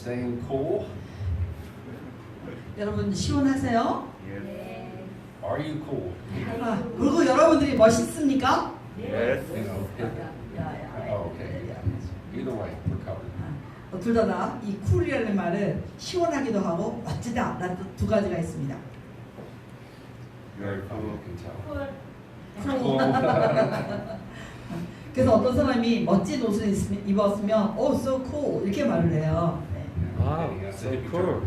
staying cool? 여러분 시원하세요? Are you cool? 그리고 여러분들이 멋있습니까? You know, oh, okay. Either way, we're covered. 둘 다 이 쿨이라는 말은 시원하기도 하고 멋지다 라는 두 가지가 있습니다. Very cool, you can tell. 그래서 어떤 사람이 멋진 옷을 입었으면 so cool 이렇게 말을 해요. 네. Wow, so cool.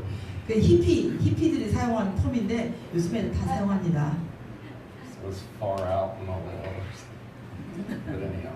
그 히피들이 사용하는 텀인데 요즘에는 다 사용합니다. So it's far out and all that other stuff. But anyhow.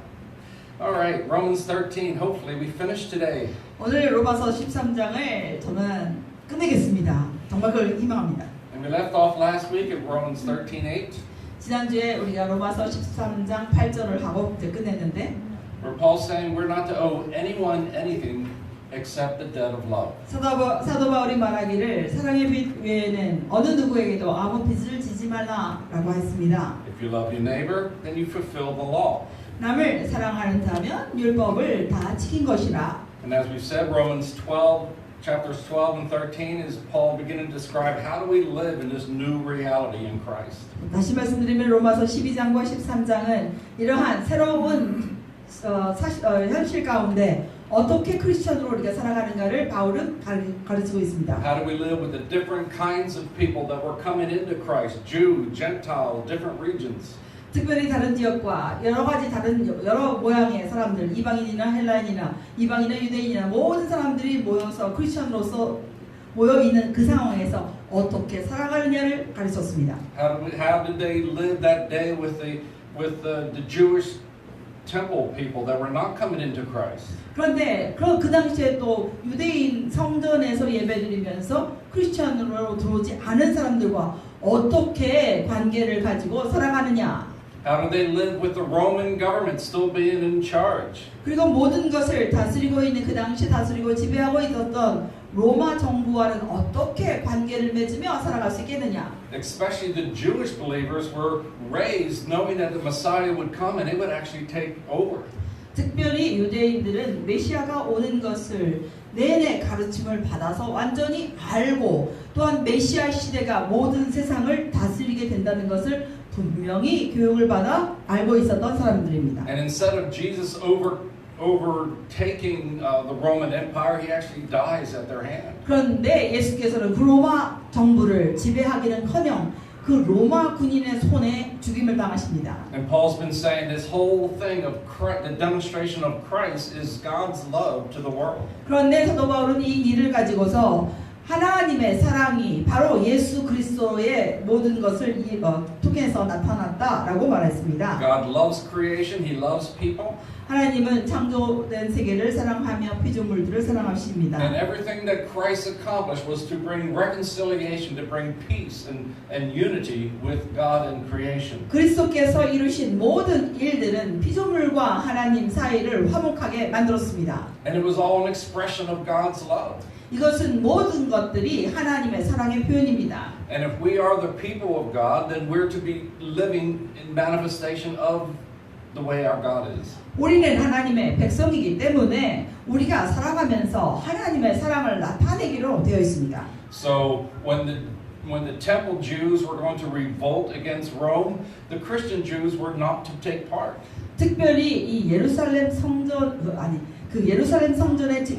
All right, Romans 13. Hopefully we finish today. 오늘 로마서 13장을 저는 끝내겠습니다. 정말 그걸 희망합니다. And we left off last week at Romans 13:8. 지난주에 우리가 로마서 13장 8절을 하고 이제 끝냈는데 Where Paul's saying we're not to owe anyone anything except the debt of love. 사도 바울이 말하기를 사랑의 빚 외에는 어느 누구에게도 아무 빚을 지지 말라라고 했습니다. If you love your neighbor, then you fulfill the law. 남을 사랑하는 자면 율법을 다 지킨 것이라. And as we've said, chapters 12 and 13 is Paul beginning to describe how do we live in this new reality in Christ. 다시 말씀드리면 로마서 12장과 13장은 이러한 새로운 현실 가운데 어떻게 크리스천으로 우리가 살아가는가를 바울은 가르치고 있습니다. How do we live with the different kinds of people that were coming into Christ, Jew, Gentile, different regions. 특별히 다른 지역과 여러 가지 다른 여러 모양의 사람들, 이방인이나 헬라인이나 이방인이나 유대인이나 모든 사람들이 모여서 크리스천으로서 모여 있는 그 상황에서 어떻게 살아가느냐를 가르쳤습니다. How did they live that day with the Jewish temple people that were not coming into Christ? 그런데 그 당시에 또 유대인 성전에서 예배드리면서 크리스천으로 들어오지 않은 사람들과 어떻게 관계를 가지고 살아가느냐? How do they live with the Roman government still being in charge? 그리고 모든 것을 다스리고 있는 그 당시 다스리고 지배하고 있었던 로마 정부와는 어떻게 관계를 맺으며 살아갈 수 있겠느냐? Especially the Jewish believers were raised knowing that the Messiah would come and it would actually take over. 특별히 유대인들은 메시아가 오는 것을 내내 가르침을 받아서 완전히 알고 또한 메시아 시대가 모든 세상을 다스리게 된다는 것을 분명히 교육을 받아 알고 있었던 사람들입니다. And instead of Jesus overtaking the Roman Empire, he actually dies at their hand. 그런데 예수께서는 그 로마 정부를 지배하기는커녕 그 로마 군인의 손에 죽임을 당하십니다. And Paul's been saying this whole thing of the demonstration of Christ is God's love to the world. 그런데 사도 바울은 이 일을 가지고서 하나님의 사랑이 바로 예수 그리스도의 모든 것을 통해서 나타났다라고 말했습니다. God loves creation, He loves people. 하나님은 창조된 세계를 사랑하며 피조물들을 사랑하십니다. And everything that Christ accomplished was to bring reconciliation, to bring peace and unity with God and creation. 그리스도께서 이루신 모든 일들은 피조물과 하나님 사이를 화목하게 만들었습니다. And it was all an expression of God's love. 이것은 모든 것들이 하나님의 사랑의 표현입니다. And if we are the people of God, then we're to be living in manifestation of the way our God is. 우리는 하나님의 백성이기 때문에 우리가 살아가면서 하나님의 사랑을 나타내기로 되어 있습니다. So when the temple Jews were going to revolt against Rome, the Christian Jews were not to take part. 특별히 이 예루살렘 성전의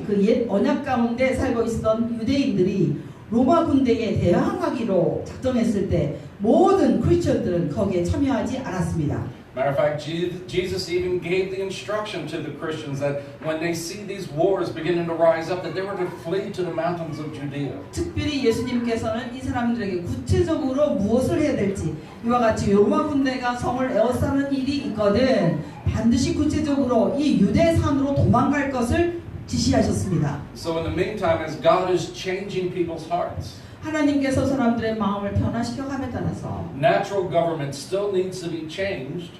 그 옛 언약 가운데 살고 있었던 유대인들이 로마 군대에 대항하기로 작정했을 때 모든 크리스천들은 거기에 참여하지 않았습니다. Matter of fact, Jesus even gave the instruction to the Christians that when they see these wars beginning to rise up, that they were to flee to the mountains of Judea. 특별히 예수님께서는 이 사람들에게 구체적으로 무엇을 해야 될지 이와 같이 로마 군대가 성을 에워싸는 일이 있거든 반드시 구체적으로 이 유대산으로 도망갈 것을 지시하셨습니다. So in the meantime, as God is changing people's hearts, 하나님께서 사람들의 마음을 변화시켜감에 따라서 natural government still needs to be changed.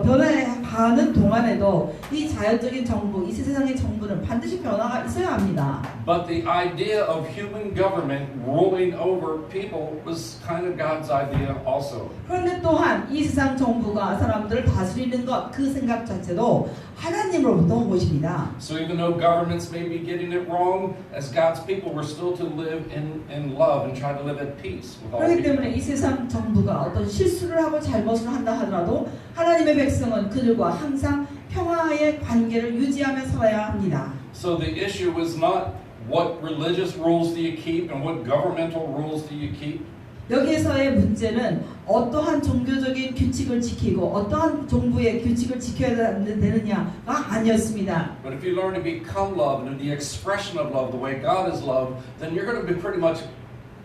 변화하는 동안에도 이 자연적인 정부, 이 세상의 정부는 반드시 변화가 있어야 합니다. But the idea of human government ruling over people was kind of God's idea also. 그런데 또한 이 세상 정부가 사람들을 다스리는 것, 그 생각 자체도 하나님으로부터 온 것입니다. So even though governments may be getting it wrong, as God's people, we're still to live in love and try to live at peace with all 그렇기 people. 때문에 이 세상 정부가 어떤 실수를 하고 잘못을 한다 하더라도 하나님의 백성은 그들과 항상 평화의 관계를 유지하며 살아야 합니다. So the issue was not what religious rules do you keep and what governmental rules do you keep. 여기에서의 문제는 어떠한 종교적인 규칙을 지키고 어떠한 정부의 규칙을 지켜야 되느냐가 아니었습니다. But if you learn to become love and the expression of love the way God is love, then you're going to be pretty much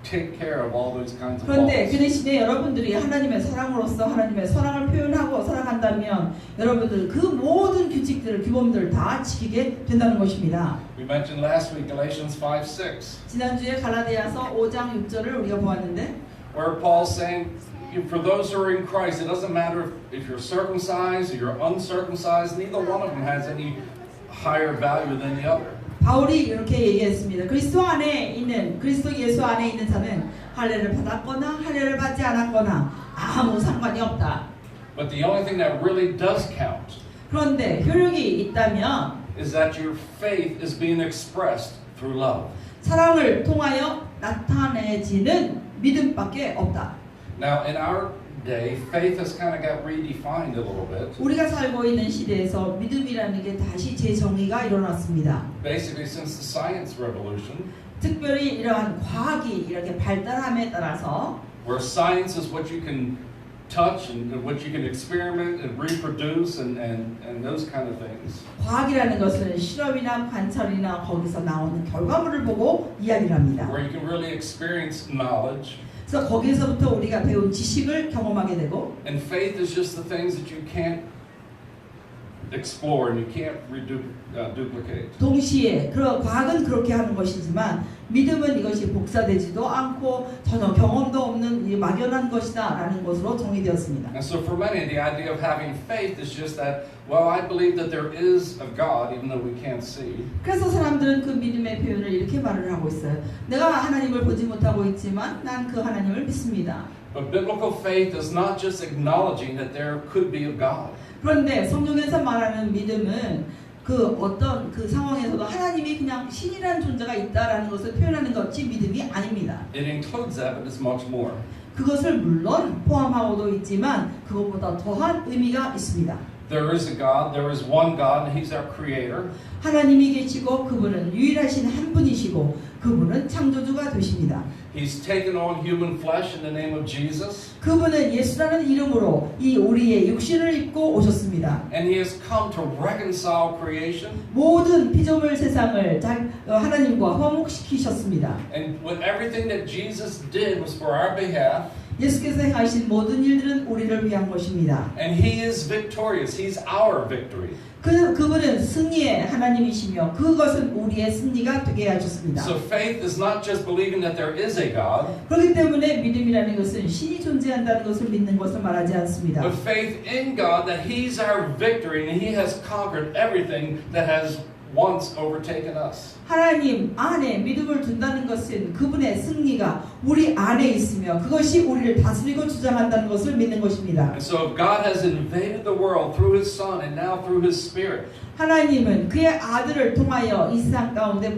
take care of all those kinds of 그런데 그 laws. 대신에 여러분들이 하나님의 사랑으로서 하나님의 사랑을 표현하고 살아간다면 여러분들 그 모든 규칙들을 규범들을 다 지키게 된다는 것입니다. We mentioned last week Galatians 5:6, 지난주에 갈라디아서 5장 6절을 우리가 보았는데 where Paul's saying, for those who are in Christ, it doesn't matter if you're circumcised or you're uncircumcised, neither one of them has any higher value than the other. 바울이 이렇게 얘기했습니다. 그리스도 예수 안에 있는 자는 할례를 받았거나 할례를 받지 않았거나 아무 상관이 없다. But the only thing that really does count 그런데 효력이 있다면 is that your faith is being expressed through love. 사랑을 통하여 나타내지는 믿음밖에 없다. Now, in our day, faith has kind of got redefined a little bit. 우리가 살고 있는 시대에서 믿음이라는 게 다시 재정의가 일어났습니다. Basically, since the science revolution, 특별히 이러한 과학이 이렇게 발달함에 따라서 where science is what you can touch and what you can experiment and reproduce and those kind of things. 과학이라는 것은 실험이나 관찰이나 거기서 나오는 결과물을 보고 이야기를 합니다. Where you can really experience knowledge. 그래서 거기서부터 우리가 배운 지식을 경험하게 되고 And faith is just the things that you can't explore and you can't duplicate. 동시에 과학은 그렇게 하는 것이지만 믿음은 이것이 복사되지도 않고 전혀 경험도 없는 막연한 것이다 라는 것으로 정의되었습니다. And so for many, the idea of having faith is just that, well, I believe that there is a God even though we can't see. 그래서 사람들은 그 믿음의 표현을 이렇게 말을 하고 있어요. 내가 하나님을 보지 못하고 있지만 난 그 하나님을 믿습니다. But biblical faith is not just acknowledging that there could be a God. 그런데 성경에서 말하는 믿음은 그 어떤 그 상황에서도 하나님이 그냥 신이라는 존재가 있다라는 것을 표현하는 것이 믿음이 아닙니다. It includes that, but it's much more. 그것을 물론 포함하고도 있지만 그것보다 더한 의미가 있습니다. There is a God, there is one God, and He's our creator. 하나님이 계시고 그분은 유일하신 한 분이시고 그분은 창조주가 되십니다. He's taken on human flesh in the name of Jesus. 그분은 예수라는 이름으로 이 우리의 육신을 입고 오셨습니다. And He has come to reconcile creation. 모든 피조물 세상을 하나님과 화목시키셨습니다. And with everything that Jesus did was for our behalf. 예수께서 행하신 모든 일들은 우리를 위한 것입니다. And He is victorious. He's our victory. 그분은 승리의 하나님이시며 그것은 우리의 승리가 되게 하셨습니다. So faith is not just believing that there is a God. 그렇기 때문에 믿음이라는 것은 신이 존재한다는 것을 믿는 것을 말하지 않습니다. But faith in God that He's our victory and He has conquered everything that has once overtaken us. 하나님 안에 믿음을 둔다는 것은 그분의 승리가 우리 안에 있으며 그것이 우리를 다스리고 주장한다는 것을 믿는 것입니다. And so if God has invaded the world through His Son and now through His Spirit, 하나님은 그의 아들을 통하여 이 세상 가운데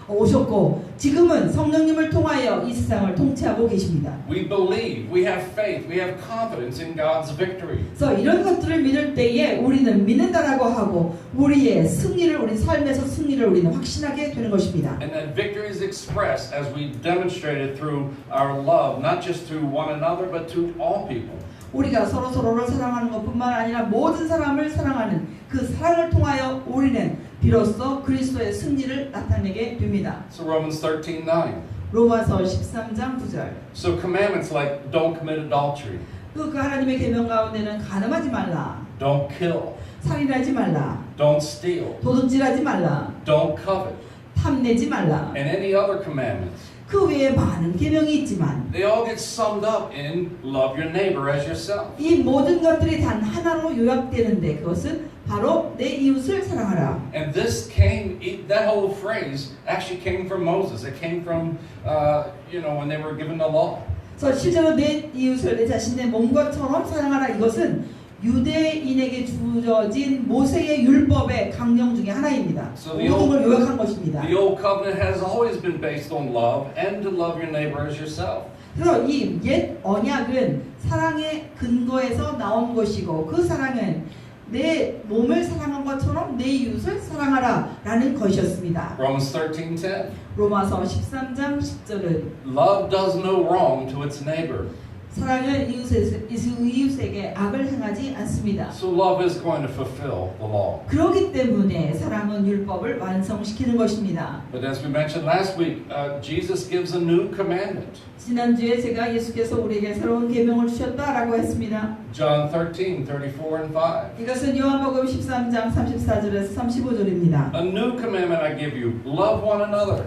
오셨고 지금은 성령님을 통하여 이 세상을 통치하고 계십니다. we believe, we have faith, we have confidence in God's victory. 그래서 이런 것들을 믿을 때에 우리는 믿는다라고 하고 우리의 승리를 우리 삶에서 승리를 우리는 확신하게 되는 것입니다. And that victory is expressed as we demonstrate it through our love, not just through one another, but to all people. 우리가 서로를 사랑하는 것뿐만 아니라 모든 사람을 사랑하는 그 사랑을 통하여 우리는 비로소 그리스도의 승리를 나타내게 됩니다. So Romans 13:9. 로마서 13장 9절. So commandments like don't commit adultery, 그 하나님의 계명 가운데는 간음하지 말라, don't kill, 살인하지 말라, don't steal, 도둑질하지 말라, don't covet, 탐내지 말라. and any other commandments. 그 외에 많은 계명이 있지만 they all get summed up in love your neighbor as yourself. 이 모든 것들이 단 하나로 요약되는데 그것은 바로 내 이웃을 사랑하라. And this came, that whole phrase actually came from Moses. It came from, when they were given the law. 그래서 실제로 내 이웃을 내 자신의 몸과처럼 사랑하라 이것은 유대인에게 주어진 모세의 율법의 강령 중에 하나입니다. So the 모든 걸 old, 요약한 것입니다. the old covenant has always been based on love and to love your neighbor as yourself. 그래서 이 옛 언약은 사랑의 근거에서 나온 것이고 그 사랑은 내 몸을 사랑한 것처럼 내 이웃을 사랑하라 라는 것이었습니다. Romans 13:10. 로마서 13장 10절은 Love does no wrong to its neighbor. 사랑은 이웃에게 악을 행하지 않습니다. So love is going to fulfill the law. 그렇기 때문에 사랑은 율법을 완성시키는 것입니다. But as we mentioned last week, Jesus gives a new commandment. 지난주에 제가 예수께서 우리에게 새로운 계명을 주셨다라고 했습니다. John 13:34 and 5. 이것은 요한복음 13장 34절에서 35절입니다. A new commandment I give you, love one another.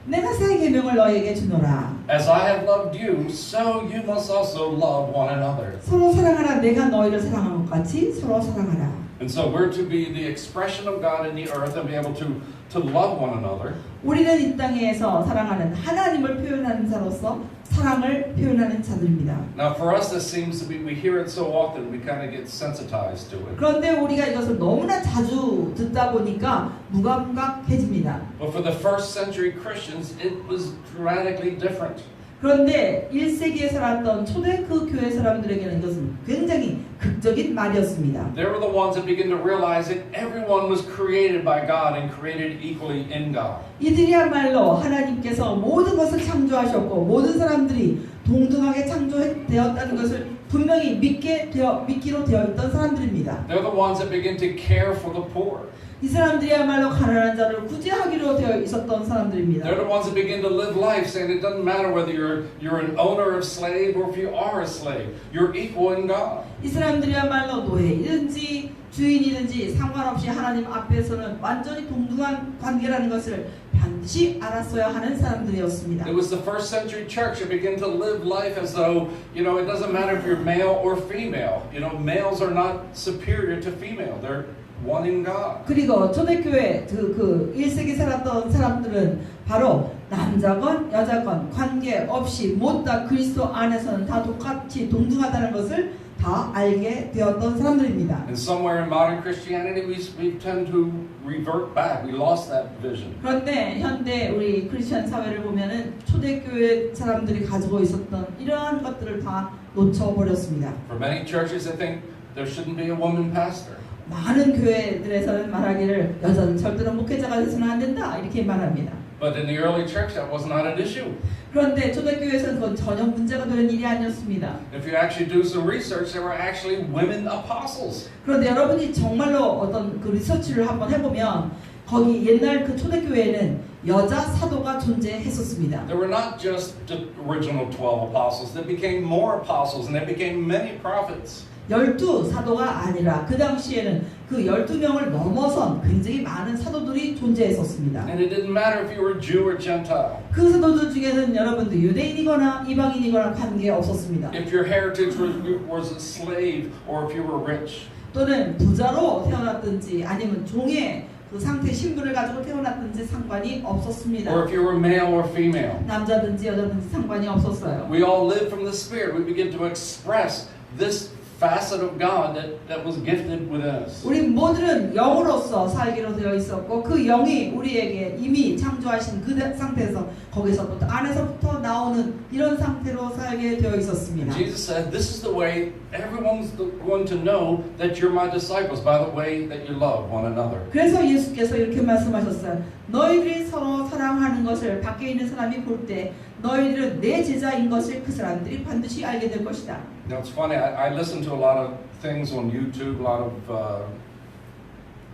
내가 새 계명을 너에게 주노라. As I have loved you, so you must also love one another. 서로 사랑하라. 내가 너희를 사랑한 것 같이 서로 사랑하라. And so we're to be the expression of God in the earth and be able to love one another. 우리는 이 땅에서 사랑하는 하나님을 표현하는 자로서 사랑을 표현하는 자들입니다. Now for us this seems to be, we hear it so often, we kind of get sensitized to it. 그런데 우리가 이것을 너무나 자주 듣다 보니까 무감각해집니다. But for the first century Christians, it was radically different. 그런데 1세기에 살았던 초대 그 교회 사람들에게는 이것은 굉장히 극적인 말이었습니다. They were the ones that began to realize that everyone was created by God and created equally in God. 이들이야말로 하나님께서 모든 것을 창조하셨고 모든 사람들이 동등하게 창조되었다는 것을 분명히 믿기로 되어 있던 사람들입니다. They're the ones that begin to care for the poor. 이 사람들이야말로 가난한 자를 구제하기로 되어 있었던 사람들입니다. They're the ones that begin to live life saying it doesn't matter whether you're an owner of slave or if you are a slave. You're equal in God. 이 사람들이야말로 노예이든지 주인이든지 상관없이 하나님 앞에서는 완전히 동등한 관계라는 것을 반드시 알았어야 하는 사람들이었습니다. It was the first century church that began to live life as though, it doesn't matter if you're male or female. Males are not superior to female. They're one in God. 그리고 초대교회 그 1세기 살았던 사람들은 바로 남자건 여자건 관계없이 모두 다 그리스도 안에서는 다 똑같이 동등하다는 것을 다 알게 되었던 사람들입니다. And somewhere in modern Christianity we tend to revert back. We lost that vision. 그런데 현대 우리 크리스천 사회를 보면은 초대교회 사람들이 가지고 있었던 이러한 것들을 다 놓쳐버렸습니다. For many churches, they think there shouldn't be a woman pastor. 많은 교회들에서는 말하기를 여자는 절대로 목회자가 돼서는 안 된다 이렇게 말합니다. But in the early church, that was not an issue. 그런데 초대교회에서는 그건 전혀 문제가 되는 일이 아니었습니다. If you actually do some research, there were actually women apostles. 그런데 여러분이 정말로 어떤 그 리서치를 한번 해보면 거기 옛날 그 초대교회에는 여자 사도가 존재했었습니다. There were not just the original 12 apostles. There became more apostles and there became many prophets. 12사도가 아니라 그 당시에는 그 12명을 넘어선 굉장히 많은 사도들이 존재했었습니다. And it didn't matter if you were Jew or Gentile. 그 사도들 중에는 여러분들 유대인이거나 이방인이거나 관계 없었습니다. If your heritage was a slave or if you were rich. 또는 부자로 태어났든지 아니면 종의 그 상태 신분을 가지고 태어났든지 상관이 없었습니다. Or if you were male or female. 남자든지 여자든지 상관이 없었어요. We all live from the Spirit. We begin to express this facet of God that was gifted within us. 우리 모두는 영으로서 살기로 되어 있었고 그 영이 우리에게 이미 창조하신 그 상태에서 거기서부터 안에서부터 나오는 이런 상태로 살게 되어 있었습니다. Jesus said, "This is the way everyone's going to know that you're my disciples by the way that you love one another." 그래서 예수께서 이렇게 말씀하셨어요. 너희들이 서로 사랑하는 것을 밖에 있는 사람이 볼 때 너희들은 내 제자인 것을 그 사람들이 반드시 알게 될 것이다. Now it's funny. I listen to a lot of things on YouTube, a lot of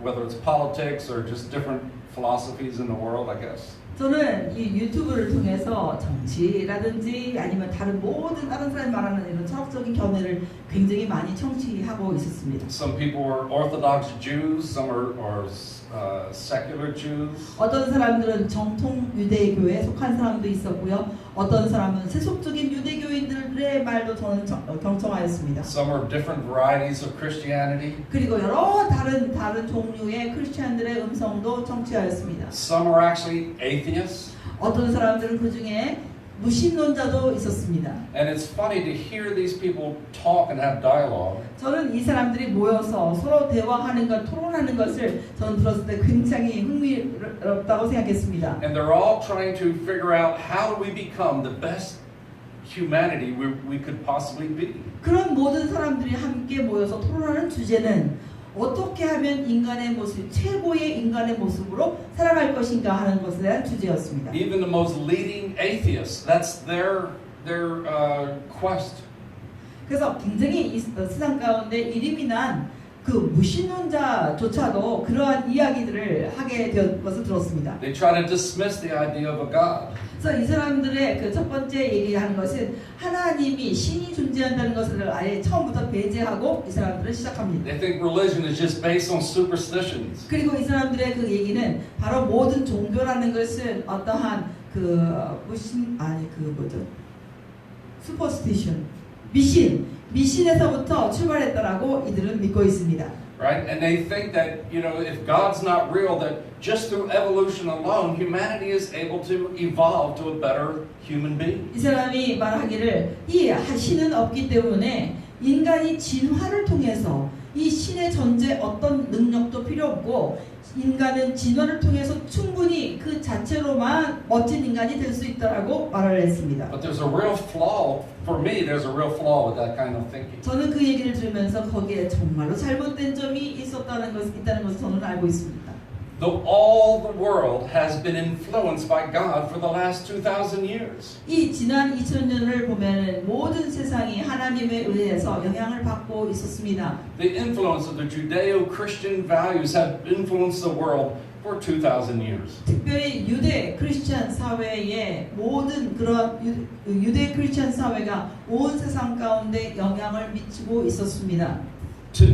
whether it's politics or just different philosophies in the world, I guess. 저는 이 유튜브를 통해서 정치라든지 아니면 다른 모든 다른 사람이 말하는 이런 철학적인 견해를 굉장히 많이 청취하고 있었습니다. Some people are Orthodox Jews, some are secular Jews. 어떤 사람들은 정통 유대교에 속한 사람도 있었고요. 어떤 사람은 세속적인 유대교인들의 말도 저는 경청하였습니다. Some are different varieties of Christianity. 그리고 여러 다른 종류의 크리스천들의 음성도 청취하였습니다. Some are actually atheists. 어떤 사람들은 그 중에 무신론자도 있었습니다. And it's funny to hear these people talk and have dialogue. 저는 이 사람들이 모여서 서로 대화하는 것, 토론하는 것을 저는 들었을 때 굉장히 흥미롭다고 생각했습니다. And they're all trying to figure out how do we become the best humanity we could possibly be. 그런 모든 사람들이 함께 모여서 토론하는 주제는 어떻게 하면 인간의 모습, 최고의 인간의 모습으로 살아갈 것인가 하는 것에 대한 주제였습니다. Even the most leading atheists, that's their quest. 그래서 굉장히 이 세상 가운데 이름이 난 그 무신론자조차도 그러한 이야기들을 하게 된 것을 들었습니다. They try to dismiss the idea of a God. 그래서 이 사람들의 그 첫 번째 얘기하는 것은 하나님이 신이 존재한다는 것을 아예 처음부터 배제하고 이 사람들은 시작합니다. They think religion is just based on superstitions. 그리고 이 사람들의 그 얘기는 바로 모든 종교라는 것은 어떠한 슈퍼스티션, 미신에서부터 출발했다라고 이들은 믿고 있습니다. Right? And they think that, if God's not real, that just through evolution alone, humanity is able to evolve to a better human being. 이 사람이 말하기를 이 신은 없기 때문에 인간이 진화를 통해서 이 신의 존재 어떤 능력도 필요 없고 인간은 진화를 통해서 충분히 그 자체로만 멋진 인간이 될 수 있다라고 말을 했습니다. But there's a real flaw, for me, there's a real flaw with that kind of thinking. 저는 그 얘기를 들으면서 거기에 정말로 잘못된 점이 있다는 것을 저는 알고 있습니다. Though all the world has been influenced by God for the last 2,000 years. 이 지난 2000년을 보면 모든 세상이 하나님에 의해서 영향을 받고 있었습니다. The influence of the Judeo-Christian values have influenced the world for 2,000 years. 특별히 유대 크리스천 사회의 모든 그런 유대 크리스천 사회가 온 세상 가운데 영향을 미치고 있었습니다. To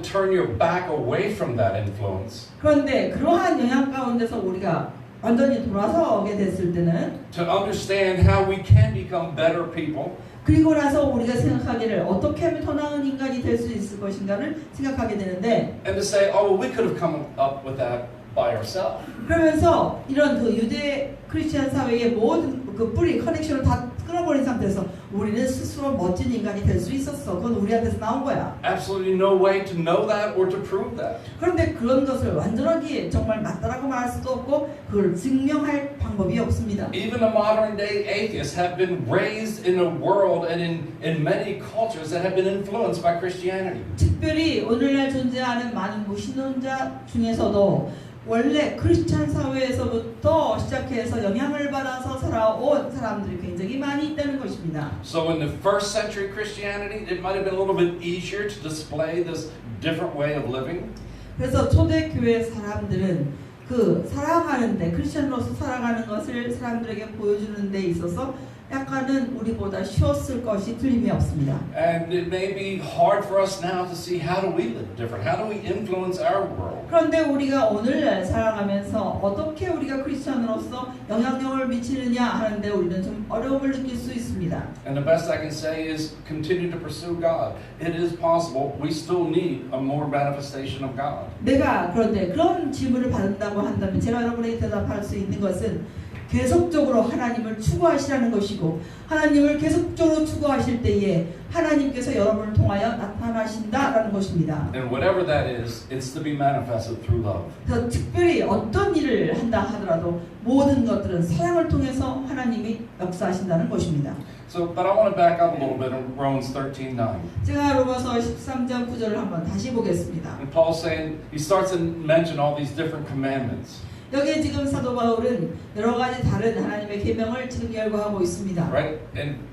turn your back away from that influence. 그런데 그러한 영향 가운데서 우리가 완전히 돌아서게 됐을 때는 To understand how we can become better people. 그리고 나서 우리가 생각하기를 어떻게 하면 더 나은 인간이 될 수 있을 것인가를 생각하게 되는데 And to say, oh, well, we could have come up with that by ourselves. 그러면서 이런 그 유대 크리스천 사회의 모든 그 뿌리 커넥션을 다 끊어버린 상태에서 우리는 스스로 멋진 인간이 될 수 있었어. 그건 우리한테서 나온 거야. Absolutely no way to know that or to prove that. 그런데 그런 것을 완전하게 정말 맞다라고 말할 수도 없고 그걸 증명할 방법이 없습니다. Even the modern day atheists have been raised in a world and in many cultures that have been influenced by Christianity. 특별히 오늘날 존재하는 많은 무신론자 중에서도 원래 크리스찬 사회에서부터 시작해서 영향을 받아서 살아온 사람들이 굉장히 많이 있다는 것입니다. So in the first century Christianity, it might have been a little bit easier to display this different way of living. 그래서 초대교회 사람들은 그 살아가는데 크리스천으로서 살아가는 것을 사람들에게 보여주는 데 있어서 약간은 우리보다 쉬웠을 것이 틀림이 없습니다. And it may be hard for us now to see how do we live different? How do we influence our world? 그런데 우리가 오늘날 살아가면서 어떻게 우리가 크리스천으로서 영향력을 미치느냐 하는데 우리는 좀 어려움을 느낄 수 있습니다. And the best I can say is continue to pursue God. It is possible. We still need a more manifestation of God. 내가 그런데 그런 질문을 받는다고 한다면 제가 여러분에게 대답할 수 있는 것은 계속적으로 하나님을 추구하시라는 것이고 하나님을 계속적으로 추구하실 때에 하나님께서 여러분을 통하여 나타나신다라는 것입니다. And whatever that is, it's to be manifested through love. 그래서 특별히 어떤 일을 한다 하더라도 모든 것들은 사랑을 통해서 하나님이 역사하신다는 것입니다. So, but I want to back up a little bit in Romans 13:9. 제가 로마서 13장 9절을 한번 다시 보겠습니다. And Paul's saying, he starts to mention all these different commandments. 여기에 지금 사도 바울은 여러 가지 다른 하나님의 계명을 지금 열거하고 있습니다. Right?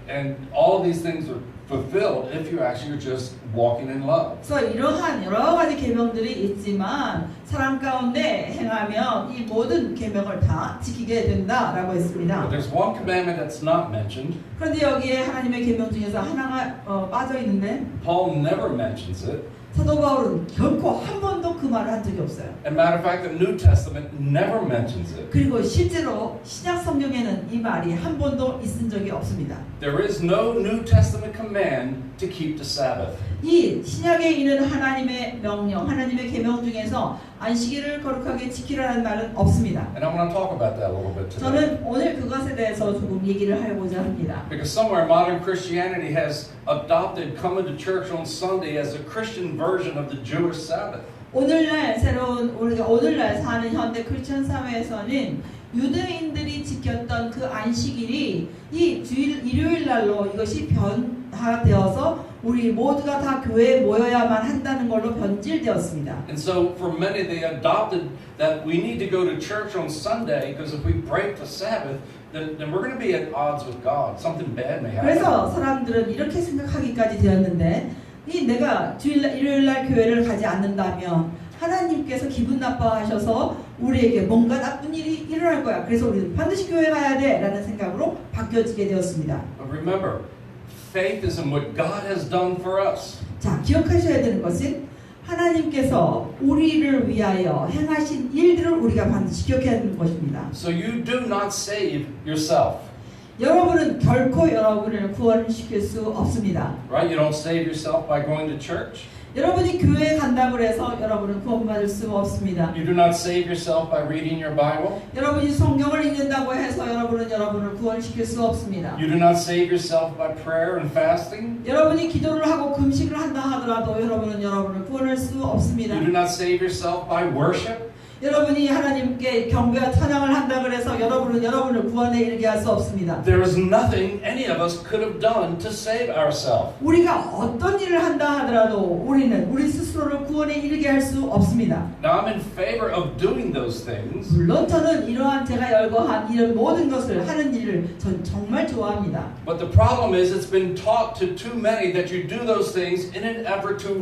And all these things are fulfilled if you actually are just walking in love. 그래서 이러한 여러 가지 계명들이 있지만 사랑 가운데 행하면 이 모든 계명을 다 지키게 된다라고 But 했습니다. there's one commandment that's not mentioned. 그런데 여기에 하나님의 계명 중에서 하나가 빠져 있는데 Paul never mentions it. 사도 바울은 결코 한 번도 그 말을 한 적이 없어요. As a matter of fact, the New Testament never mentions it. 그리고 실제로 신약 성경에는 이 말이 한 번도 있은 적이 없습니다. There is no New Testament command to keep the Sabbath. 이 신약에 있는 하나님의 명령, 하나님의 계명 중에서 안식일을 거룩하게 지키라는 말은 없습니다. And I want to talk about that a little bit today. 저는 오늘 그것에 대해서 조금 얘기를 하고자 합니다. Because somewhere modern Christianity has adopted coming to church on Sunday as a Christian version of the Jewish Sabbath. 오늘날 우리가 오늘날 사는 현대 크리스천 사회에서는 유대인들이 지켰던 그 안식일이 이 주일 일요일 날로 이것이 변화되어서 우리 모두가 다 교회에 모여야만 한다는 걸로 변질되었습니다. And so for many they adopted that we need to go to church on Sunday because if we break the Sabbath then we're going to be at odds with God. Something bad may happen. 그래서 사람들은 이렇게 생각하기까지 되었는데 이 내가 일요일 날 교회를 가지 않는다면 하나님께서 기분 나빠하셔서 우리에게 뭔가 나쁜 일이 일어날 거야. 그래서 우리는 반드시 교회 가야 돼 라는 생각으로 바뀌어지게 되었습니다. But remember, faith is in what God has done for us. 자, 기억하셔야 되는 것은 하나님께서 우리를 위하여 행하신 일들을 우리가 반드시 기억해야 하는 것입니다. So you do not save yourself. 여러분은 결코 여러분을 구원시킬 수 없습니다. Right? You don't save yourself by going to church. 여러분이 교회에 간다고 해서 여러분은 구원받을 수 없습니다. You do not save yourself by reading your Bible. 여러분이 성경을 읽는다고 해서 여러분을 구원시킬 수 없습니다. You do not save yourself by prayer and fasting. 여러분이 기도를 하고 금식을 한다 하더라도 여러분을 구원할 수 없습니다. You do not save yourself by worship. 여러분이 하나님께 경배와 찬양을 한다 그래서 여러분을 구원에 이르게 할 수 없습니다. There is nothing any of us could have done to save ourselves. 우리가 어떤 일을 한다 하더라도 우리는 우리 스스로를 구원에 이르게 할 수 없습니다. Now I'm in favor of doing those things. 물론 저는 이러한 제가 열거한 이런 모든 것을 하는 일을 전 정말 좋아합니다. But the problem is it's been taught to too many that you do those things in an effort to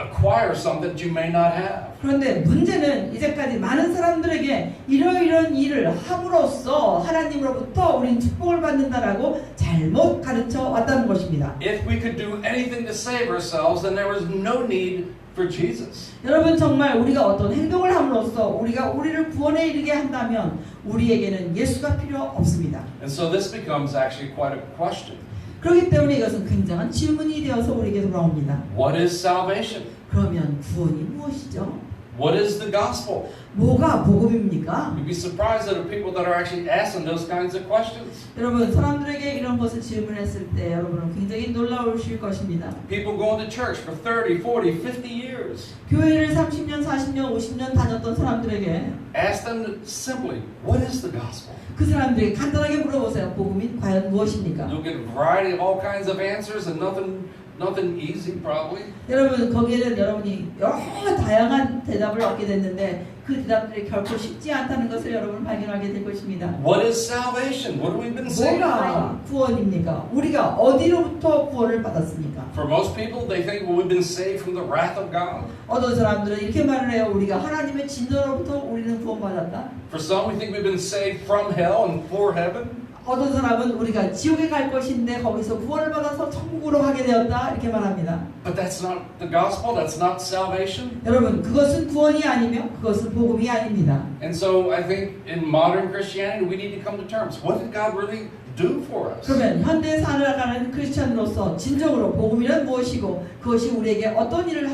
acquire something that you may not have. 그런데 문제는 이제까지 많은 사람들에게 이러이러한 일을 함으로써 하나님으로부터 우리는 축복을 받는다라고 잘못 가르쳐 왔다는 것입니다. If we could do anything to save ourselves, then there was no need for Jesus. 여러분 정말 우리가 어떤 행동을 함으로써 우리가 우리를 구원에 이르게 한다면 우리에게는 예수가 필요 없습니다. And so this becomes actually quite a question. 그렇기 때문에 이것은 굉장한 질문이 되어서 우리에게 돌아옵니다. What is salvation? 그러면 구원이 무엇이죠? What is the gospel? 뭐가 복음입니까? You'd be surprised at the people that are actually asking those kinds of questions. 여러분 사람들에게 이런 것을 질문했을 때 여러분은 굉장히 놀라우실 것입니다. People going to church for 30, 40, 50 years. 교회를 30년, 40년, 50년 다녔던 사람들에게 Ask them simply, what is the gospel? 그 사람들이 간단하게 물어보세요. 복음이 과연 무엇입니까? You'll get a variety of all kinds of answers and nothing easy probably. 여러분 거기에는 여러분이 여러 다양한 대답을 얻게 됐는데 그 대답들이 결코 쉽지 않다는 것을 여러분 발견하게 될 것입니다. What is salvation? What have we been saved 뭐가 from? 구원입니까? 우리가 어디로부터 구원을 받았습니까? For most people, they think, well, we've been saved from the wrath of God. 어떤 사람들은 이렇게 말을 해요. 우리가 하나님의 진노로부터 우리는 구원받았다. For some, we think we've been saved from hell and for heaven. 어떤 사람은 우리가 지옥에 갈 것인데 거기서 구원을 받아서 천국으로 가게 되었다 이렇게 말합니다. But that's not the gospel. That's not salvation. 여러분 그것은 구원이 아니며 그것은 복음이 아닙니다. And so I think in modern Christianity, we need to come to terms. What did God really do for us? 그러면 현대에 살아가는 크리스천으로서 진정으로 복음이란 무엇이고 그것이 우리에게 어떤 일을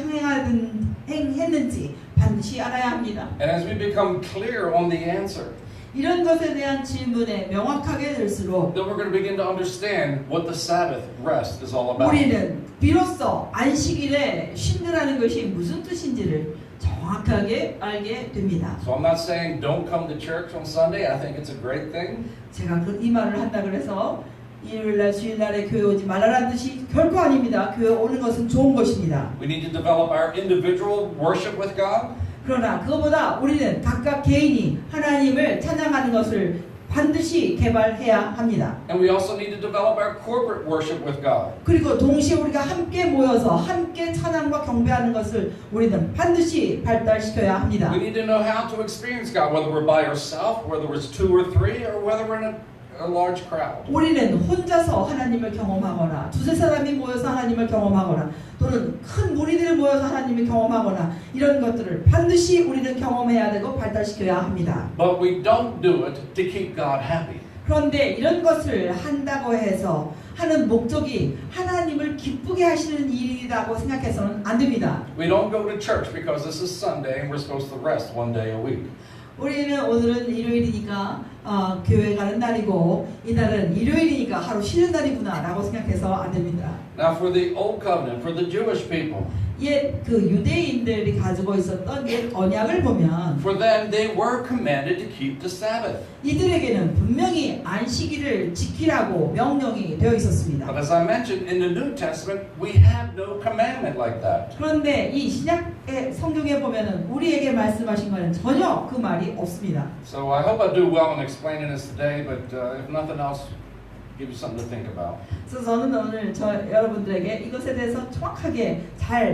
행했는지 반드시 알아야 합니다. And as we become clear on the answer, 이런 것에 대한 질문에 명확하게 될수록 then we're going to begin to understand what the Sabbath rest is all about. 우리는 비로소 안식일에 쉰다라는 것이 무슨 뜻인지를 정확하게 알게 됩니다. So I'm not saying don't come to church on Sunday. I think it's a great thing. 제가 이 말을 한다 그래서 일요일날 주일날에 교회 오지 말라라는 뜻이 결코 아닙니다. 교회 오는 것은 좋은 것입니다. We need to develop our individual worship with God. 그러나 그것보다 우리는 각각 개인이 하나님을 찬양하는 것을 반드시 개발해야 합니다. And we also need to develop our corporate worship with God. 그리고 동시에 우리가 함께 모여서 함께 찬양과 경배하는 것을 우리는 반드시 발달시켜야 합니다. We need to know how to experience God, whether we're by ourselves, whether it's 2 or 3, or whether we're in a large crowd. 우리는 혼자서 하나님을 경험하거나 두세 사람이 모여서 하나님을 경험하거나 또는 큰 무리들이 모여서 하나님을 경험하거나 이런 것들을 반드시 우리는 경험해야 되고 발달시켜야 합니다. But we don't do it to keep God happy. 그런데 이런 것을 한다고 해서 하는 목적이 하나님을 기쁘게 하시는 일이라고 생각해서는 안 됩니다. We don't go to church because this is Sunday and we're supposed to rest 1 day a week. 우리는 오늘은 일요일이니까 교회 가는 날이고 이날은 일요일이니까 하루 쉬는 날이구나 라고 생각해서 안 됩니다. Now for the Old Covenant, for the Jewish people, 옛 그 유대인들이 가지고 있었던 옛 언약을 보면 for them they were commanded to keep the Sabbath. 이들에게는 분명히 안식일을 지키라고 명령이 되어 있었습니다. But as I mentioned, in the New Testament, we have no commandment like that. 그런데 이 신약의 성경에 보면은 우리에게 말씀하신 것은 전혀 그 말이 없습니다. So I hope I do well in explaining this today, but if nothing else, give you something to think about. 그래서 저는 오늘 여러분들에게 이것에 대해서 정확하게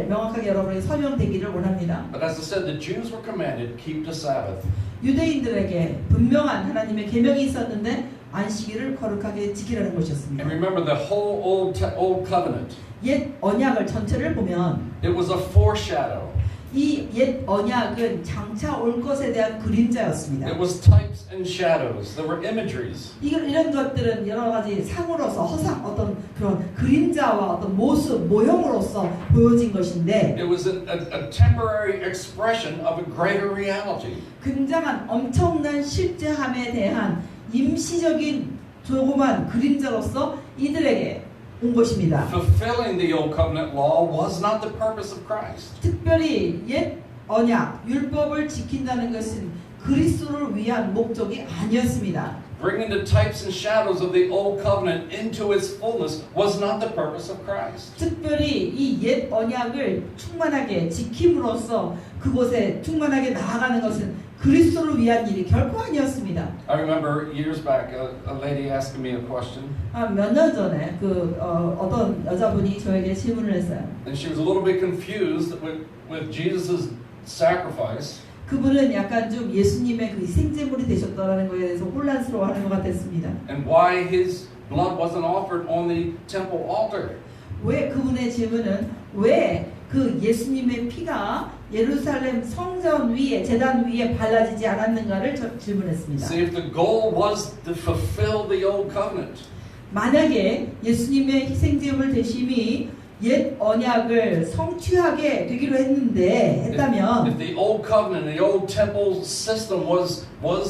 명확하게 여러분에게 설명되기를 원합니다. But as I said, the Jews were commanded to keep the Sabbath. 유대인들에게 분명한 하나님의 계명이 있었는데 안식일을 거룩하게 지키라는 것이었습니다. And remember the whole Old Covenant. 옛 언약을 전체를 보면 It was a foreshadow. 이 옛 언약은 장차 올 것에 대한 그림자였습니다. It was types and shadows. There were imageries. 이런 것들은 여러 가지 상으로서 허상 어떤 그런 그림자와 어떤 모습 모형으로서 보여진 것인데 It was a temporary expression of a greater reality. 굉장한 엄청난 실제함에 대한 임시적인 조그만 그림자로서 이들에게 온 것입니다. Fulfilling the Old Covenant law was not the purpose of Christ. 특별히 옛 언약 율법을 지킨다는 것은 그리스도를 위한 목적이 아니었습니다. Bringing the types and shadows of the Old Covenant into its fullness was not the purpose of Christ. 특별히 이 옛 언약을 충만하게 지킴으로써 그곳에 충만하게 나아가는 것은 그리스도를 위한 일이 결코 아니었습니다. I remember years back a lady asking me a question. 몇 년 전에 어떤 여자분이 저에게 질문을 했어요. And she was a little bit confused with Jesus' sacrifice. 그분은 약간 좀 예수님의 그 희생제물이 되셨다는 것에 대해서 혼란스러워하는 것 같았습니다. And why his blood wasn't offered on the temple altar. 왜 그분의 질문은 왜 그 예수님의 피가 예루살렘 성전 위에 제단 위에 발라지지 않았는가를 질문했습니다. See, if the goal was to fulfill the Old Covenant, 만약에 예수님의 희생제물 되심이 옛 언약을 성취하게 되기로 했다면 if the Old Covenant, the Old Temple system was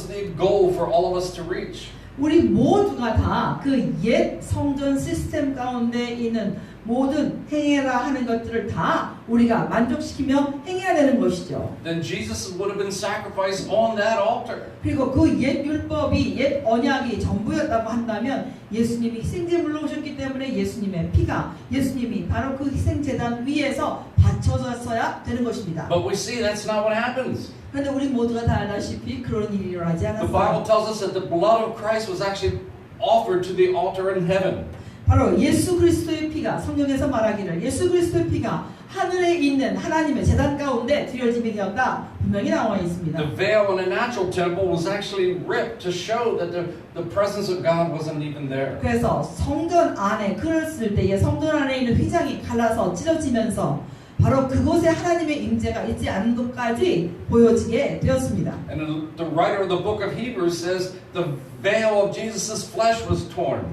the goal for all of us to reach. 우리 모두가 다 그 옛 성전 시스템 가운데 있는 모든 행해라 하는 것들을 다 우리가 만족시키며 행해야 되는 것이죠. Then Jesus would have been sacrificed on that altar. 그리고 그 옛 율법이 옛 언약이 전부였다고 한다면 예수님이 희생제물로 오셨기 때문에 예수님의 피가 예수님이 바로 그 희생제단 위에서 바쳐졌어야 되는 것입니다. But we see that's not what happens. 그런데 우리 모두가 다 알다시피 그런 일이 일어나지 The Bible 않았어요. tells us that the blood of Christ was actually offered to the altar in heaven. 바로 예수 그리스도의 피가 성경에서 말하기를 예수 그리스도의 피가 하늘에 있는 하나님의 제단 가운데 드려짐이 되었다 분명히 나와 있습니다. The veil in a natural temple was actually ripped to show that the presence of God wasn't even there. 그래서 성전 안에 그랬을 때에 성전 안에 있는 휘장이 갈라서 찢어지면서 바로 그곳에 하나님의 임재가 있지 않은 것까지 보여지게 되었습니다. And the writer of the book of Hebrews says the veil of Jesus' flesh was torn.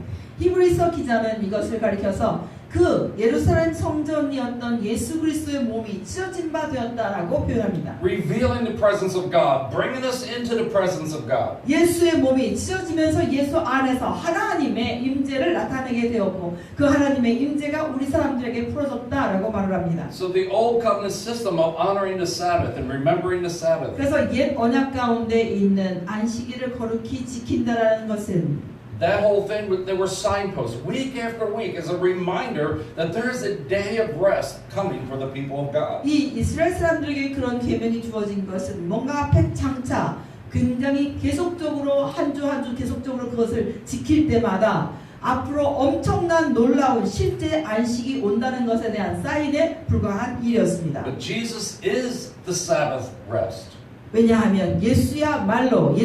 히브리서 기자는 이것을 가리켜서 그 예루살렘 성전이었던 예수 그리스도의 몸이 찢어진 바 되었다라고 표현합니다. Revealing the presence of God, bringing us into the presence of God. 예수의 몸이 찢어지면서 예수 안에서 하나님의 임재를 나타내게 되었고 그 하나님의 임재가 우리 사람들에게 풀어졌다라고 말을 합니다. So the old covenant system of honoring the Sabbath and remembering the Sabbath 그래서 옛 언약 가운데 있는 안식일을 거룩히 지킨다라는 것은 that whole thing, there were signposts week after week as a reminder that there is a day of rest coming for the people of God. 이 이스라엘 사람들에게 그런 계명이 주어진 것은 뭔가 앞에 장차 굉장히 계속적으로 한 주 한 주 계속적으로 그것을 지킬 때마다 앞으로 엄청난 놀라운 실제 안식이 온다는 것에 대한 사인에 불과한 일이었습니다. But Jesus is the Sabbath rest. 왜냐하면 예수님이야말로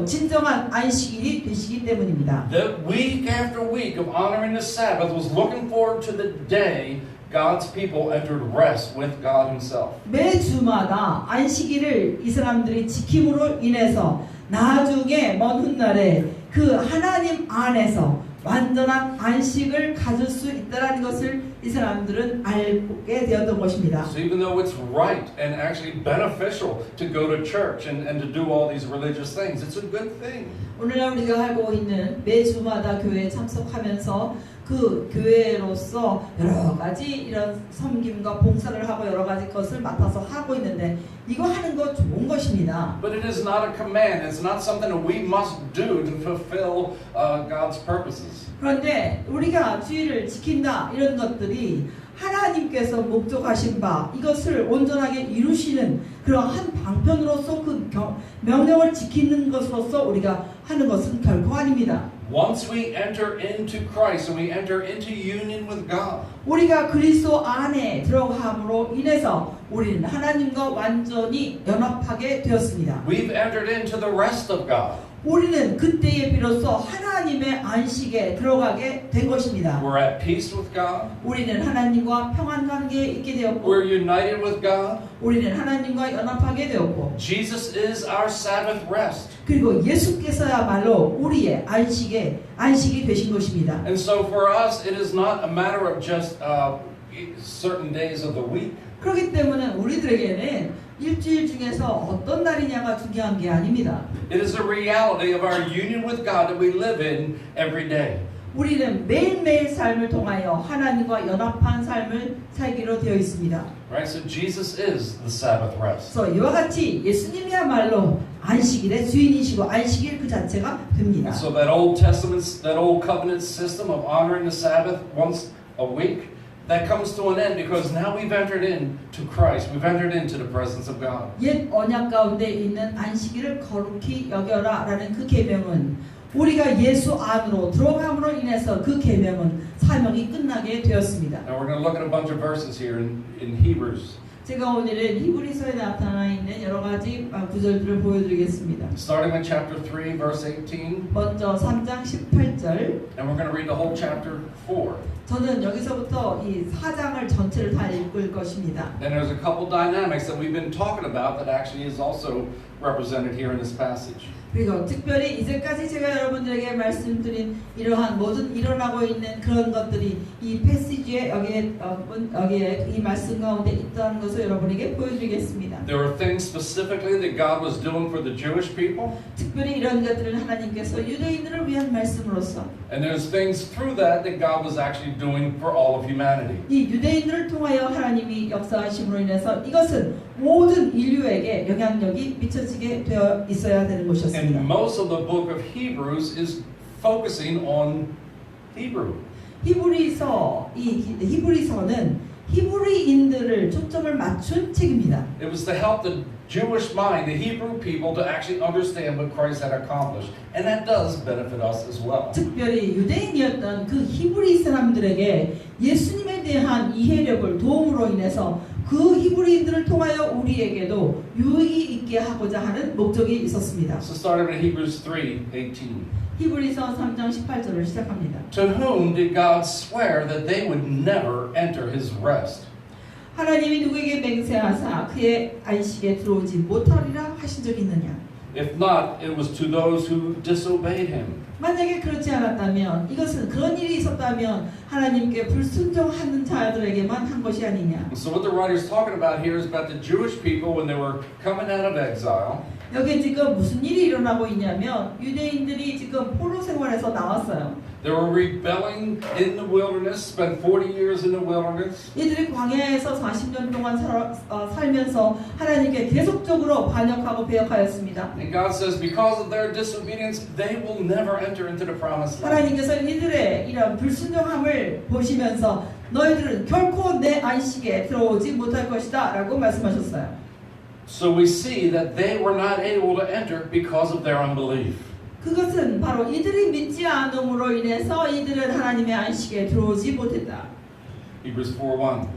진정한 안식일이 되시기 때문입니다. That week after week of honoring the Sabbath was looking forward to the day God's people entered rest with God Himself. 매 주마다 안식일을 이 사람들이 지킴으로 인해서 나중에 먼 훗날에 그 하나님 안에서 완전한 안식을 가질 수 있다는 것을 이 사람들은 알게 되었던 것입니다. So even though it's right and actually beneficial to go to church and to do all these religious things, it's a good thing. 오늘날 우리가 하고 있는 매 주마다 교회에 참석하면서 그 교회로서 여러 가지 이런 섬김과 봉사를 하고 여러 가지 것을 맡아서 하고 있는데 이거 하는 거 좋은 것입니다. But it is not a command. It's not something that we must do to fulfill God's purposes. 그런데 우리가 주의를 지킨다 이런 것들이 하나님께서 목적하신 바 이것을 온전하게 이루시는 그런 한 방편으로서 그 명령을 지키는 것으로서 우리가 하는 것은 결코 아닙니다. Once we enter into Christ and we enter into union with God, 우리가 그리스도 안에 들어감으로 인해서 우리는 하나님과 완전히 연합하게 되었습니다. we've entered into the rest of God. 우리는 그때에 비로소 하나님의 안식에 들어가게 된 것입니다. We're at peace with God. 우리는 하나님과 평안 관계에 있게 되었고 We're united with God. 우리는 하나님과 연합하게 되었고 Jesus is our Sabbath rest. 그리고 예수께서야말로 우리의 안식이 되신 것입니다. And so for us, it is not a matter of just certain days of the week. 그렇기 때문에 우리들에게는 일주일 중에서 어떤 날이냐가 중요한 게 아닙니다. It is a reality of our union with God that we live in every day. 우리는 매일매일 삶을 통하여 하나님과 연합한 삶을 살기로 되어 있습니다. Right? So Jesus is the Sabbath rest. 그래서 이와 같이 예수님이야말로 안식일의 주인이시고 안식일 그 자체가 됩니다. And so that Old Testament, that Old Covenant system of honoring the Sabbath once a week, that comes to an end because now we've entered into Christ. We've entered into the presence of God. 옛 언약 가운데 있는 안식일을 거룩히 여겨라라는 그 계명은 우리가 예수 안으로 들어감으로 인해서 그 계명은 사명이 끝나게 되었습니다. Now we're going to look at a bunch of verses here in Hebrews. 제가 오늘은 히브리서에 나타나 있는 여러 가지 구절들을 보여드리겠습니다. Starting with chapter 3, verse 18. 먼저 3장 18절. And we're going to read the whole chapter 4. 저는 여기서부터 이 4장을 전체를 다 읽을 것입니다. Then there's a couple dynamics that we've been talking about that actually is also represented here in this passage. 그리고 특별히 이제까지 제가 여러분들에게 말씀드린 이러한 모든 일어나고 있는 그런 것들이 이 패시지에 여기에 이 말씀 가운데 있다는 것을 여러분에게 보여드리겠습니다. There are things specifically that God was doing for the Jewish people. 특별히 이런 것들은 하나님께서 유대인들을 위한 말씀으로서 And there's things through that God was actually doing for all of humanity. 이 유대인들을 통하여 하나님이 역사하심으로 인해서 이것은 모든 인류에게 영향력이 미쳐지게 되어 있어야 되는 것이었습니다. And most of the book of Hebrews is focusing on Hebrew. 히브리서는 히브리인들을 초점을 맞춘 책입니다. It was to help the Jewish mind, the Hebrew people, to actually understand what Christ had accomplished. And that does benefit us as well. 특별히 유대인이었던 그 히브리 사람들에게 예수님에 대한 이해력을 도움으로 인해서 그 히브리인들을 통하여 우리에게도 유익이 있게 하고자 하는 목적이 있었습니다. So starting with Hebrews 3:18. 히브리서 3장 18절을 시작합니다. To whom did God swear that they would never enter His rest? 하나님이 누구에게 맹세하사 그의 안식에 들어오지 못하리라 하신 적이 있느냐? If not, it was to those who disobeyed Him. 만약에 그렇지 않았다면 이것은 그런 일이 있었다면 하나님께 불순종하는 자들에게만 한 것이 아니냐? So what the writer is talking about here is about the Jewish people when they were coming out of exile. 여기 지금 무슨 일이 일어나고 있냐면 유대인들이 지금 포로 생활에서 나왔어요. They were rebelling in the wilderness, spent 40 years in the wilderness. 이들이 광야에서 40년 동안 살면서 하나님께 계속적으로 반역하고 배역하였습니다. And God says, because of their disobedience, they will never enter into the promised land. 하나님께서 이들의 이런 불순종함을 보시면서 너희들은 결코 내 안식에 들어오지 못할 것이다 라고 말씀하셨어요. So we see that they were not able to enter because of their unbelief. 그것은 바로 이들이 믿지 않음으로 인해서 이들은 하나님의 안식에 들어오지 못했다. Hebrews 4:1.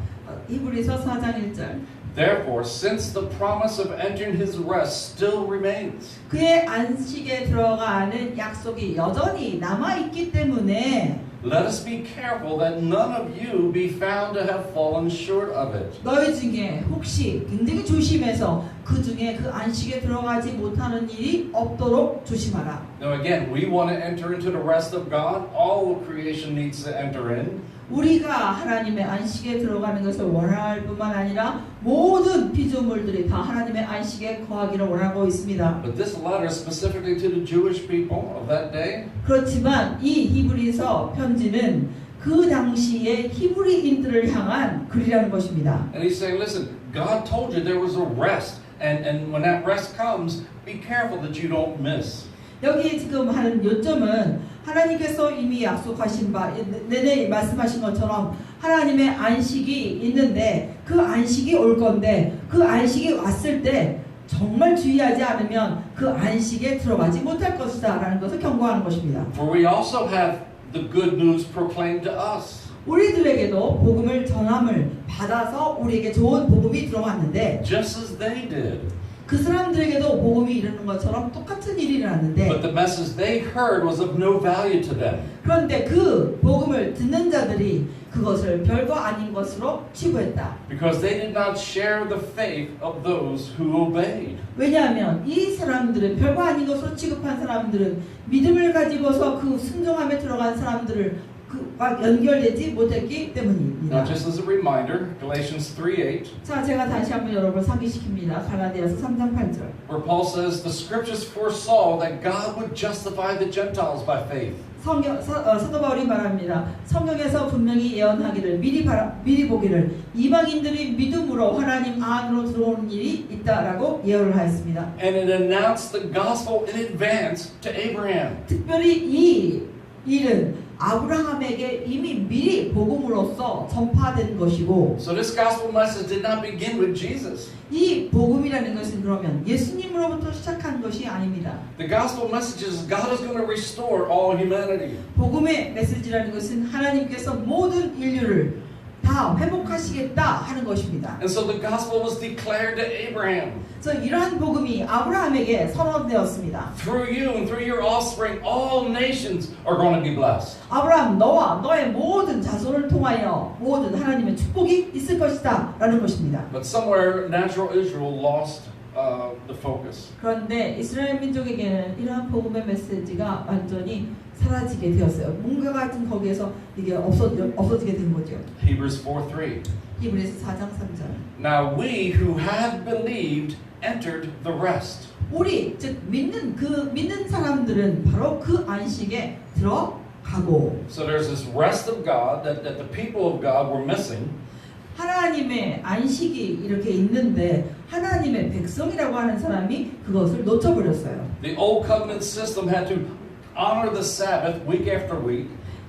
히브리서 4장 1절. Therefore, since the promise of entering his rest still remains, 그의 안식에 들어가는 약속이 여전히 남아있기 때문에 let us be careful that none of you be found to have fallen short of it. 너희 중에 혹시 굉장히 조심해서 그 중에 그 안식에 들어가지 못하는 일이 없도록 조심하라. Now again, we want to enter into the rest of God. All of creation needs to enter in. 우리가 하나님의 안식에 들어가는 것을 원할 뿐만 아니라 모든 피조물들이 다 하나님의 안식에 거하기를 원하고 있습니다. But this letter specifically to the Jewish people of that day, 그렇지만 이 히브리서 편지는 그 당시의 히브리인들을 향한 글이라는 것입니다. and he's saying, listen, God told you there was a rest. And when that rest comes, be careful that you don't miss. 여기 지금 하는 요점은 하나님께서 이미 약속하신 바 내내 말씀하신 것처럼 하나님의 안식이 있는데 그 안식이 올 건데 그 안식이 왔을 때 정말 주의하지 않으면 그 안식에 들어가지 못할 것이다 라는 것을 경고하는 것입니다. For we also have the good news proclaimed to us. 우리들에게도 복음을 전함을 받아서 우리에게 좋은 복음이 들어왔는데 Just as they did. 그 사람들에게도 복음이 이르는 것처럼 똑같은 일이 일어났는데 But the message they heard was of no value to them. 그런데 그 복음을 듣는 자들이 그것을 별거 아닌 것으로 치부했다. Because they did not share the faith of those who obeyed. 왜냐하면 이 사람들은 별거 아닌 것으로 취급한 사람들은 믿음을 가지고서 그 순종함에 들어간 사람들을 그와 연결되지 못했기 때문입니다. Now, just as a reminder, Galatians 3:8, 자, 제가 다시 한번 여러분을 상기시킵니다. 갈라디아서 3장 8절. where Paul says, the scriptures foresaw that God would justify the Gentiles by faith. 사도 바울이 말합니다. 성경에서 분명히 예언하기를 미리 보기를 이방인들이 믿음으로 하나님 안으로 들어오는 일이 있다라고 예언을 하였습니다. And it announced the gospel in advance to Abraham. 특별히 이 일은 아브라함에게 이미 미리 복음으로써 전파된 것이고 So this gospel message did not begin with Jesus. 이 복음이라는 것은 그러면 예수님으로부터 시작한 것이 아닙니다. The gospel message is God is going to restore all humanity. 복음의 메시지라는 것은 하나님께서 모든 인류를 다 회복하시겠다 하는 것입니다. And so the gospel was declared to Abraham. 그래서 이러한 복음이 아브라함에게 선언되었습니다. Through you and through your offspring, all nations are going to be blessed. 아브라함 너와 너의 모든 자손을 통하여 모든 하나님의 축복이 있을 것이다 라는 것입니다. But somewhere natural Israel lost the focus. 그런데 이스라엘 민족에게는 이러한 복음의 메시지가 완전히 사라지게 되었어요. 뭔가가 좀 거기에서 이게 없어지게 된 거죠. Hebrews 4:3. 히브리서 4장 3절. Now we who have believed entered the rest. 우리 즉 믿는 사람들은 바로 그 안식에 들어가고. So there's this rest of God that the people of God were missing. 하나님의 안식이 이렇게 있는데 하나님의 백성이라고 하는 사람이 그것을 놓쳐버렸어요. The old covenant system had to honor the Sabbath week after week.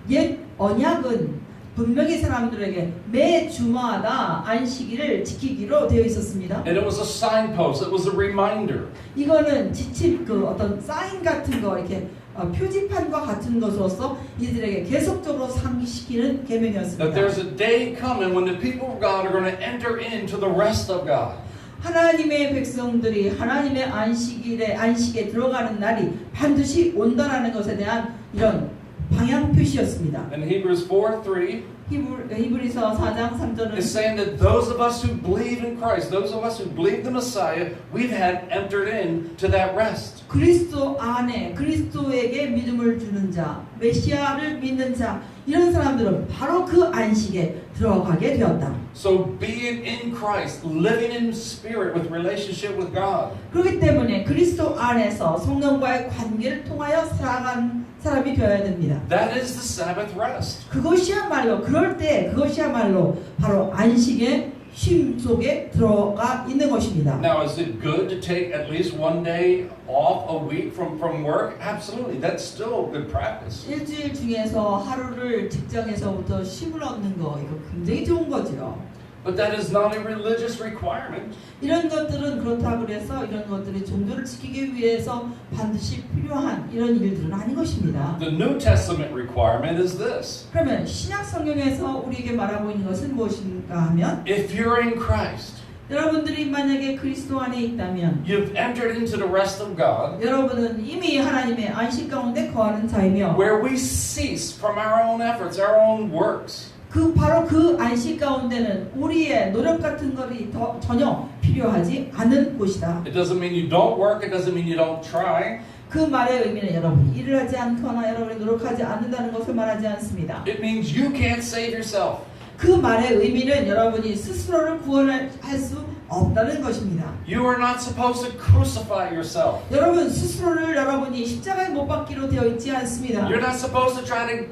옛 언약은 분명히 사람들에게 매 주마다 안식일을 지키기로 되어 있었습니다. And it was a signpost. It was a reminder. 이거는 지침 그 어떤 사인 같은 거 이렇게 표지판과 같은 것으로서 이들에게 계속적으로 상기시키는 That 계명이었습니다. there's a day coming when the people of God are going to enter into the rest of God. 하나님의 백성들이 하나님의 안식에 들어가는 날이 반드시 온다라는 것에 대한 이런 방향 표시였습니다. And Hebrews 4:3 히브리서 4장 3절은 is saying that those of us who believe in Christ, those of us who believe the Messiah, we've had entered into that rest. 그리스도 안에 그리스도에게 믿음을 주는 자, 메시아를 믿는 자, 이런 사람들은 바로 그 안식에 들어가게 되었다. So being in Christ, living in spirit with relationship with God, 그렇기 때문에 그리스도 안에서 성령과의 관계를 통하여 살아간 사람이 되어야 됩니다. that is the Sabbath rest. 그것이야말로 그럴 때 그것이야말로 바로 안식의 쉼 속에 들어가 있는 것입니다. Now, is it good to take at least one day off a week from work? Absolutely. That's still good practice. 일주일 중에서 하루를 직장에서부터 쉼을 얻는 거 이거 굉장히 좋은 거죠. But that is not a religious requirement. 이런 것들은 그렇다고 그래서 이런 것들이 종교를 지키기 위해서 반드시 필요한 이런 일들은 아닌 것입니다. The New Testament requirement is this. 그러면 신약 성경에서 우리에게 말하고 있는 것은 무엇인가 하면 If you're in Christ, 여러분들이 만약에 그리스도 안에 있다면 you've entered into the rest of God, 여러분은 이미 하나님의 안식 가운데 거하는 자이며 where we cease from our own efforts, our own works. 바로 그 안식 가운데는 우리의 노력 같은 것이 전혀 필요하지 않은 곳이다. It doesn't mean you don't work. It doesn't mean you don't try. 그 말의 의미는 여러분이 일을 하지 않거나 여러분이 노력하지 않는다는 것을 말하지 않습니다. It means you can't save yourself. 그 말의 의미는 여러분이 스스로를 구원할 수 없다는 것입니다. You are not supposed to crucify yourself. 여러분 스스로를 여러분이 십자가에 못 박기로 되어 있지 않습니다. You're not supposed to try to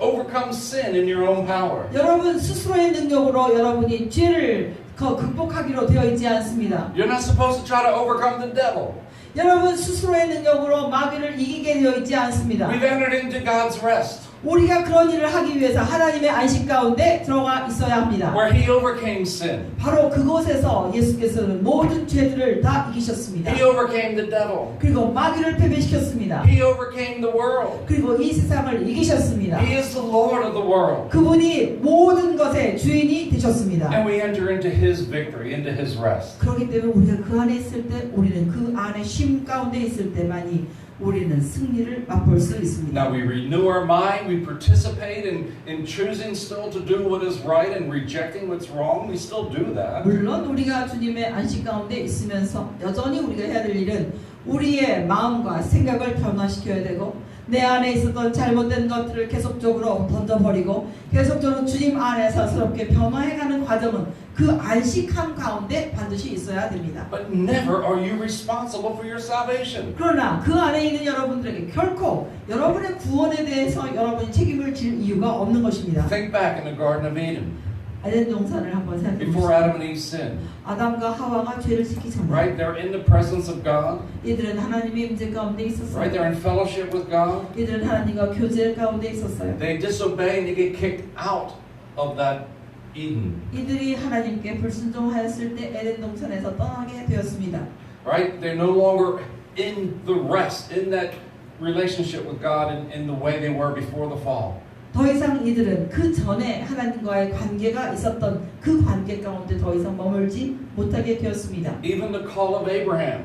overcome sin in your own power. 여러분 스스로의 능력으로 여러분이 죄를 극복하기로 되어 있지 않습니다. You're not supposed to try to overcome the devil. 여러분 스스로의 능력으로 마귀를 이기게 되어 있지 않습니다. We've entered into God's rest, 우리가 그런 일을 하기 위해서 하나님의 안식 가운데 들어가 있어야 합니다. where He overcame sin. 바로 그곳에서 예수께서는 모든 죄들을 다 이기셨습니다. He overcame the devil. 그리고 마귀를 패배시켰습니다. He overcame the world. 그리고 이 세상을 이기셨습니다. He is the Lord of the world. 그분이 모든 것의 주인이 되셨습니다. And we enter into His victory, into His rest. 그렇기 때문에 우리가 그 안에 있을 때 우리는 그 안에 쉼 가운데 있을 때만이 우리는 승리를 맛볼 수 있습니다. Now we renew our mind, we participate in choosing still to do what is right and rejecting what's wrong. We still do that. 물론 우리가 주님의 안식 가운데 있으면서 여전히 우리가 해야 될 일은 우리의 마음과 생각을 변화시켜야 되고 내 안에 있었던 잘못된 것들을 계속적으로 던져버리고 계속적으로 주님 안에서 새롭게 변화해가는 과정은 그 안식함 가운데 반드시 있어야 됩니다. But never are you responsible for your salvation. 그러나 그 안에 있는 여러분들에게 결코 여러분의 구원에 대해서 여러분이 책임을 질 이유가 없는 것입니다. Think back in the Garden of Eden, 에덴 동산을 한번 생각해 before 보십시오. Adam and Eve sinned. 아담과 하와가 죄를 짓기 전에 Right? They're in the presence of God. 이들은 하나님의 임재 가운데 있었어요. Right? They're in fellowship with God. 이들은 하나님과 교제 가운데 있었어요. They disobey and they get kicked out of that Eden. 이들이 하나님께 불순종하였을 때 에덴 동산에서 떠나게 되었습니다. Right? They're no longer in the rest, in that relationship with God in the way they were before the fall. 더 이상 이들은 그 전에 하나님과의 관계가 있었던 그 관계 가운데 더 이상 머물지 못하게 되었습니다. Even the call of Abraham,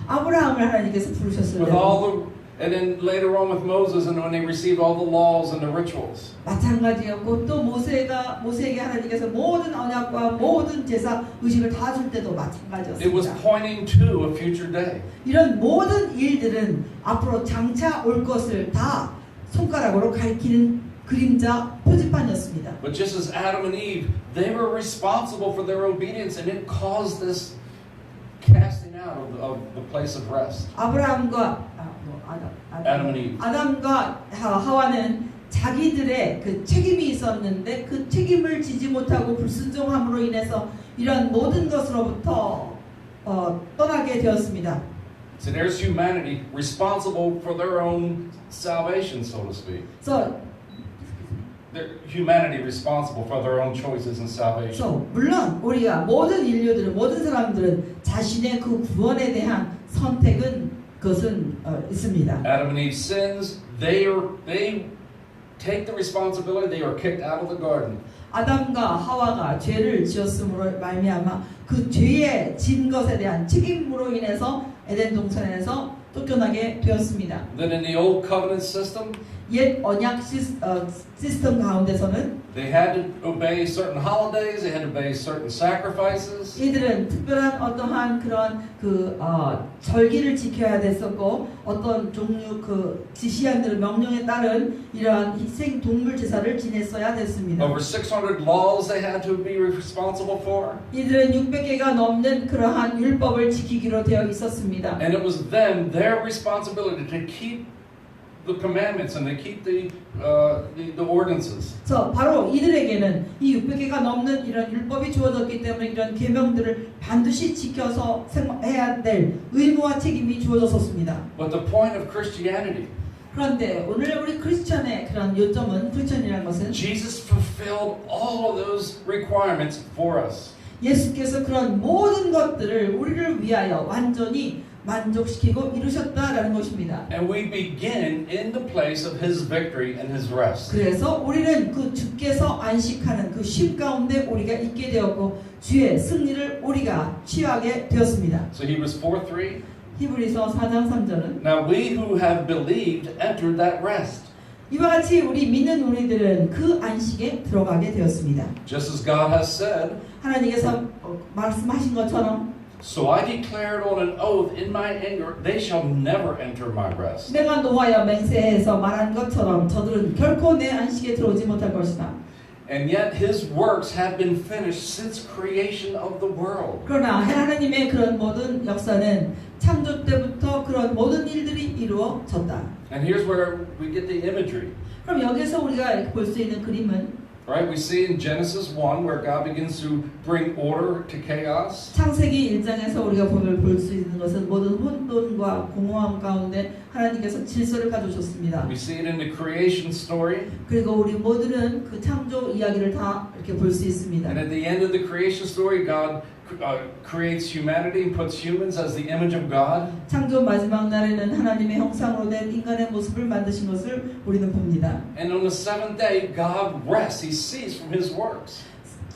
아브라함을 하나님께서 부르셨을 with 때 all the, and then later on with Moses, and when they received all the laws and the rituals. 마찬가지였고 또 모세에게 하나님께서 모든 언약과 모든 제사 의식을 다 줄 때도 It was 마찬가지였습니다. pointing to a future day. 이런 모든 일들은 앞으로 장차 올 것을 다 손가락으로 가리키는 그림자 표지판이었습니다. But just as Adam and Eve, they were responsible for their obedience, and it caused this casting out of the place of rest. Adam and Eve. 아담과 하와는 자기들의 그 책임이 있었는데 그 책임을 지지 못하고 불순종함으로 인해서 이런 모든 것으로부터 떠나게 되었습니다. So there's humanity responsible for their own salvation, so to speak. 그래서 Humanity responsible for their own choices and salvation. 물론 우리가 모든 인류들은 모든 사람들은 자신의 그 구원에 대한 선택은 그것은 있습니다. Adam and Eve sins. They take the responsibility. They are kicked out of the garden. 아담과 하와가 죄를 지었음으로 말미암아 그 죄에 진 것에 대한 책임으로 인해서 에덴 동산에서 쫓겨나게 되었습니다. Then in the old covenant system, 옛 언약 시스템 가운데서는 they had to obey certain holidays, they had to obey certain sacrifices. 이들은 특별한 어떠한 그런 절기를 지켜야 됐었고 어떤 종류 그 지시한 대로 명령에 따른 이러한 희생 동물 제사를 지냈어야 됐습니다. Over 600 laws they had to be responsible for. 이들은 600개가 넘는 그러한 율법을 지키기로 되어 있었습니다. And it was them, their responsibility to keep the commandments and to keep the ordinances. 바로 이들에게는 이 600개가 넘는 이런 율법이 주어졌기 때문에 이런 계명들을 반드시 지켜서 해야 될 의무와 책임이 주어졌었습니다. But the point of Christianity, 그런데 오늘 우리 크리스천의 그런 요점은 크리스천이라는 것은 Jesus fulfilled all of those requirements for us. 예수께서 그런 모든 것들을 우리를 위하여 완전히 만족시키고 이루셨다라는 것입니다. And we begin in the place of His victory and His rest. 그래서 우리는 그 주께서 안식하는 그 쉼 가운데 우리가 있게 되었고 주의 승리를 우리가 취하게 되었습니다. So Hebrews 4:3. 히브리서 4장 3절은 Now we who have believed entered that rest. 이와 같이 우리 믿는 우리들은 그 안식에 들어가게 되었습니다. Just as God has said, 하나님께서 말씀하신 것처럼 so I declared on an oath in my anger, they shall never enter my rest. 내가 노하여 맹세해서 말한 것처럼 저들은 결코 내 안식에 들어오지 못할 것이다. And yet His works have been finished since creation of the world. 그러나 하나님의 그런 모든 역사는 창조 때부터 그런 모든 일들이 이루어졌다. And here's where we get the imagery. 그럼 여기서 우리가 볼 수 있는 그림은 Right? We see in Genesis 1 where God begins to bring order to chaos. 창세기 1장에서 우리가 볼 수 있는 것은 모든 혼돈과 공허함 가운데 하나님께서 질서를 가져오셨습니다. We see it in the creation story. 그리고 우리 모두는 그 창조 이야기를 다 이렇게 볼 수 있습니다. And at the end of the creation story, God creates humanity and puts humans as the image of God. 창조 마지막 날에는 하나님의 형상으로 된 인간의 모습을 만드신 것을 우리는 봅니다. And on the seventh day, God rests. He ceased from His works.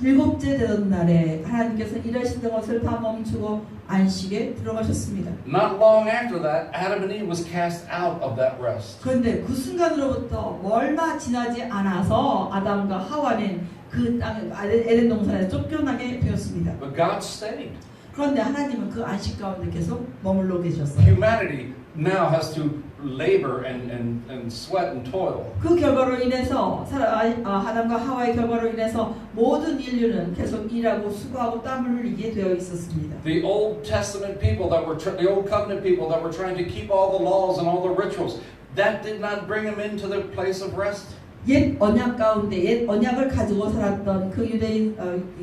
일곱째 되던 날에 하나님께서 일하시던 것을 다 멈추고 안식에 들어가셨습니다. Not long after that, Adam and Eve was cast out of that rest. 그런데 그 순간으로부터 얼마 지나지 않아서 아담과 하와는 그 땅 에덴 동산에 쫓겨나게 되었습니다. But God stayed. 그런데 하나님은 그 안식 가운데 계속 머물러 계셨어요. Humanity now has to labor and sweat and toil. 그 결과로 인해서 아담과 하와의 결과로 인해서 모든 인류는 계속 일하고 수고하고 땀을 흘리게 되어 있었습니다. The Old Testament people the Old Covenant people that were trying to keep all the laws and all the rituals, that did not bring them into the place of rest. 옛 언약 가운데 옛 언약을 가지고 살았던 그 유대인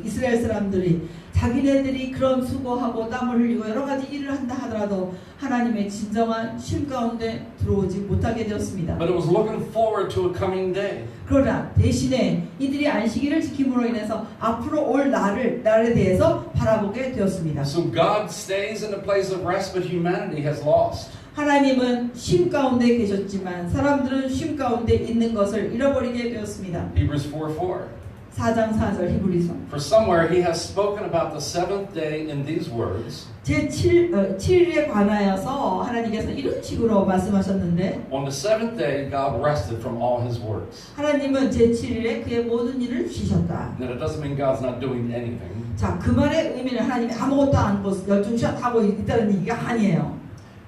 이스라엘 사람들이 자기네들이 그런 수고하고 땀을 흘리고 여러 가지 일을 한다 하더라도 하나님의 진정한 쉼 가운데 들어오지 못하게 되었습니다. But it was looking forward to a coming day. 그러나 대신에 이들이 안식일을 지킴으로 인해서 앞으로 올 날에 대해서 바라보게 되었습니다. So God stays in the place of rest, but humanity has lost. 하나님은 쉼 가운데 계셨지만 사람들은 쉼 가운데 있는 것을 잃어버리게 되었습니다. Hebrews 4:4. 4장 4절 히브리서. For somewhere He has spoken about the seventh day in these words. 제7일에 관하여서 하나님께서 이런 식으로 말씀하셨는데 On the seventh day, God rested from all His works. 하나님은 제7일에 그의 모든 일을 쉬셨다. That it doesn't mean God's not doing anything. 자, 그 말의 의미는 하나님이 아무것도 안 하고 열중하고 있다는 얘기가 아니에요.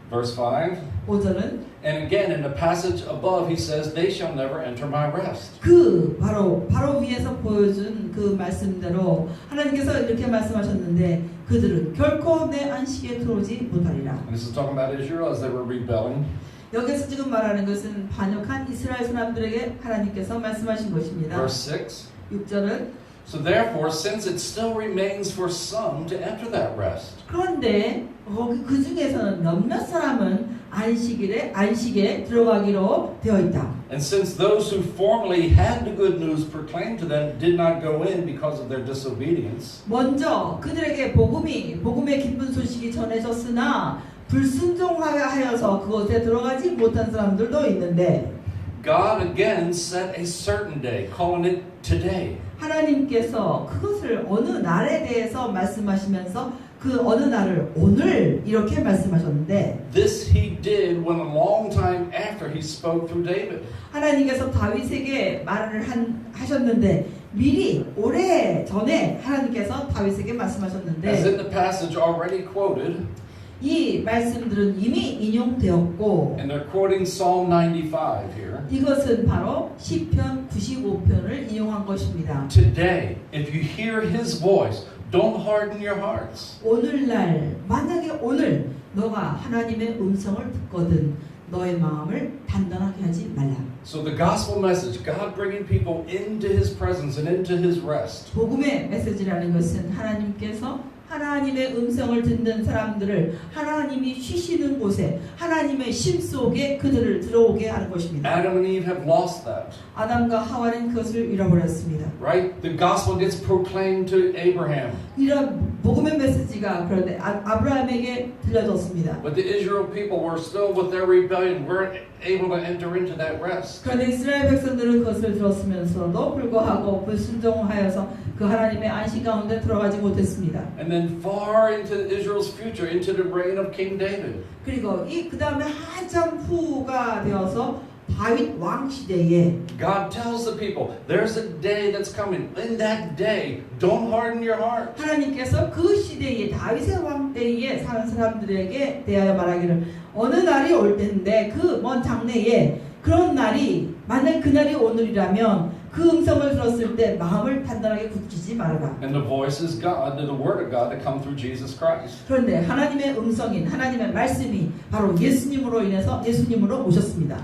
Verse 5. 5절은 And again in the passage above He says, they shall never enter my rest. 그 바로 위에서 보여준 그 말씀대로 하나님께서 이렇게 말씀하셨는데 그들은 결코 내 안식에 들어오지 못하리라. And this is talking about Israel as they were rebelling. 여기서 지금 말하는 것은 반역한 이스라엘 사람들에게 하나님께서 말씀하신 것입니다. Verse 6. 6절은 So therefore, since it still remains for some to enter that rest, 그런데 그 중에서는 몇몇 사람은 안식에 들어가기로 되어 있다. and since those who formerly had the good news proclaimed to them did not go in because of their disobedience, 먼저 그들에게 복음의 기쁜 소식이 전해졌으나 불순종하여서 그곳에 들어가지 못한 사람들도 있는데 God again set a certain day, calling it today. 하나님께서 그것을 어느 날에 대해서 말씀하시면서 그 어느 날을 오늘 이렇게 말씀하셨는데 This he did when a long time after he spoke through David. 하나님께서 다윗에게 말을 하셨는데 미리 오래 전에 하나님께서 다윗에게 As 말씀하셨는데 in the passage already quoted, 이 말씀들은 이미 인용되었고 and they're quoting Psalm 95 here. 이것은 바로 시편 95편을 인용한 것입니다. Today, if you hear his voice, don't harden your hearts. 오늘날 만약에 오늘 너가 하나님의 음성을 듣거든 너의 마음을 단단하게 하지 말라. So the gospel message, God bringing people into his presence and into his rest. 복음의 메시지라는 것은 하나님께서 하나님의 음성을 듣는 사람들을 하나님이 쉬시는 곳에 하나님의 심 속에 그들을 들어오게 하는 것입니다. Adam and Eve have lost that. 아담과 하와는 그것을 잃어버렸습니다. Right? The gospel gets proclaimed to Abraham. 이런 복음의 메시지가 그런데 아브라함에게 들려졌습니다. But the Israel people were still with their rebellion, weren't able to enter into that rest. 그런데 이스라엘 백성들은 그것을 들었으면서도 불구하고 불순종하여서 그 하나님의 안식 가운데 들어가지 못했습니다. And then far into Israel's future, into the reign of King David. 그리고 그 다음에 한참 후가 되어서 다윗 왕 시대에 God tells the people, there's a day that's coming. In that day, don't harden your heart. 하나님께서 그 시대에 다윗의 왕 때에 사는 사람들에게 대하여 말하기를 어느 날이 올 텐데 그 먼 장래에 그런 날이 만약 그 날이 오늘이라면 그 음성을 들었을 때 마음을 단단하게 굳히지 말아라. And the voice is God, the word of God that come through Jesus Christ. 그런데 하나님의 음성인 하나님의 말씀이 바로 예수님으로 인해서 예수님으로 오셨습니다.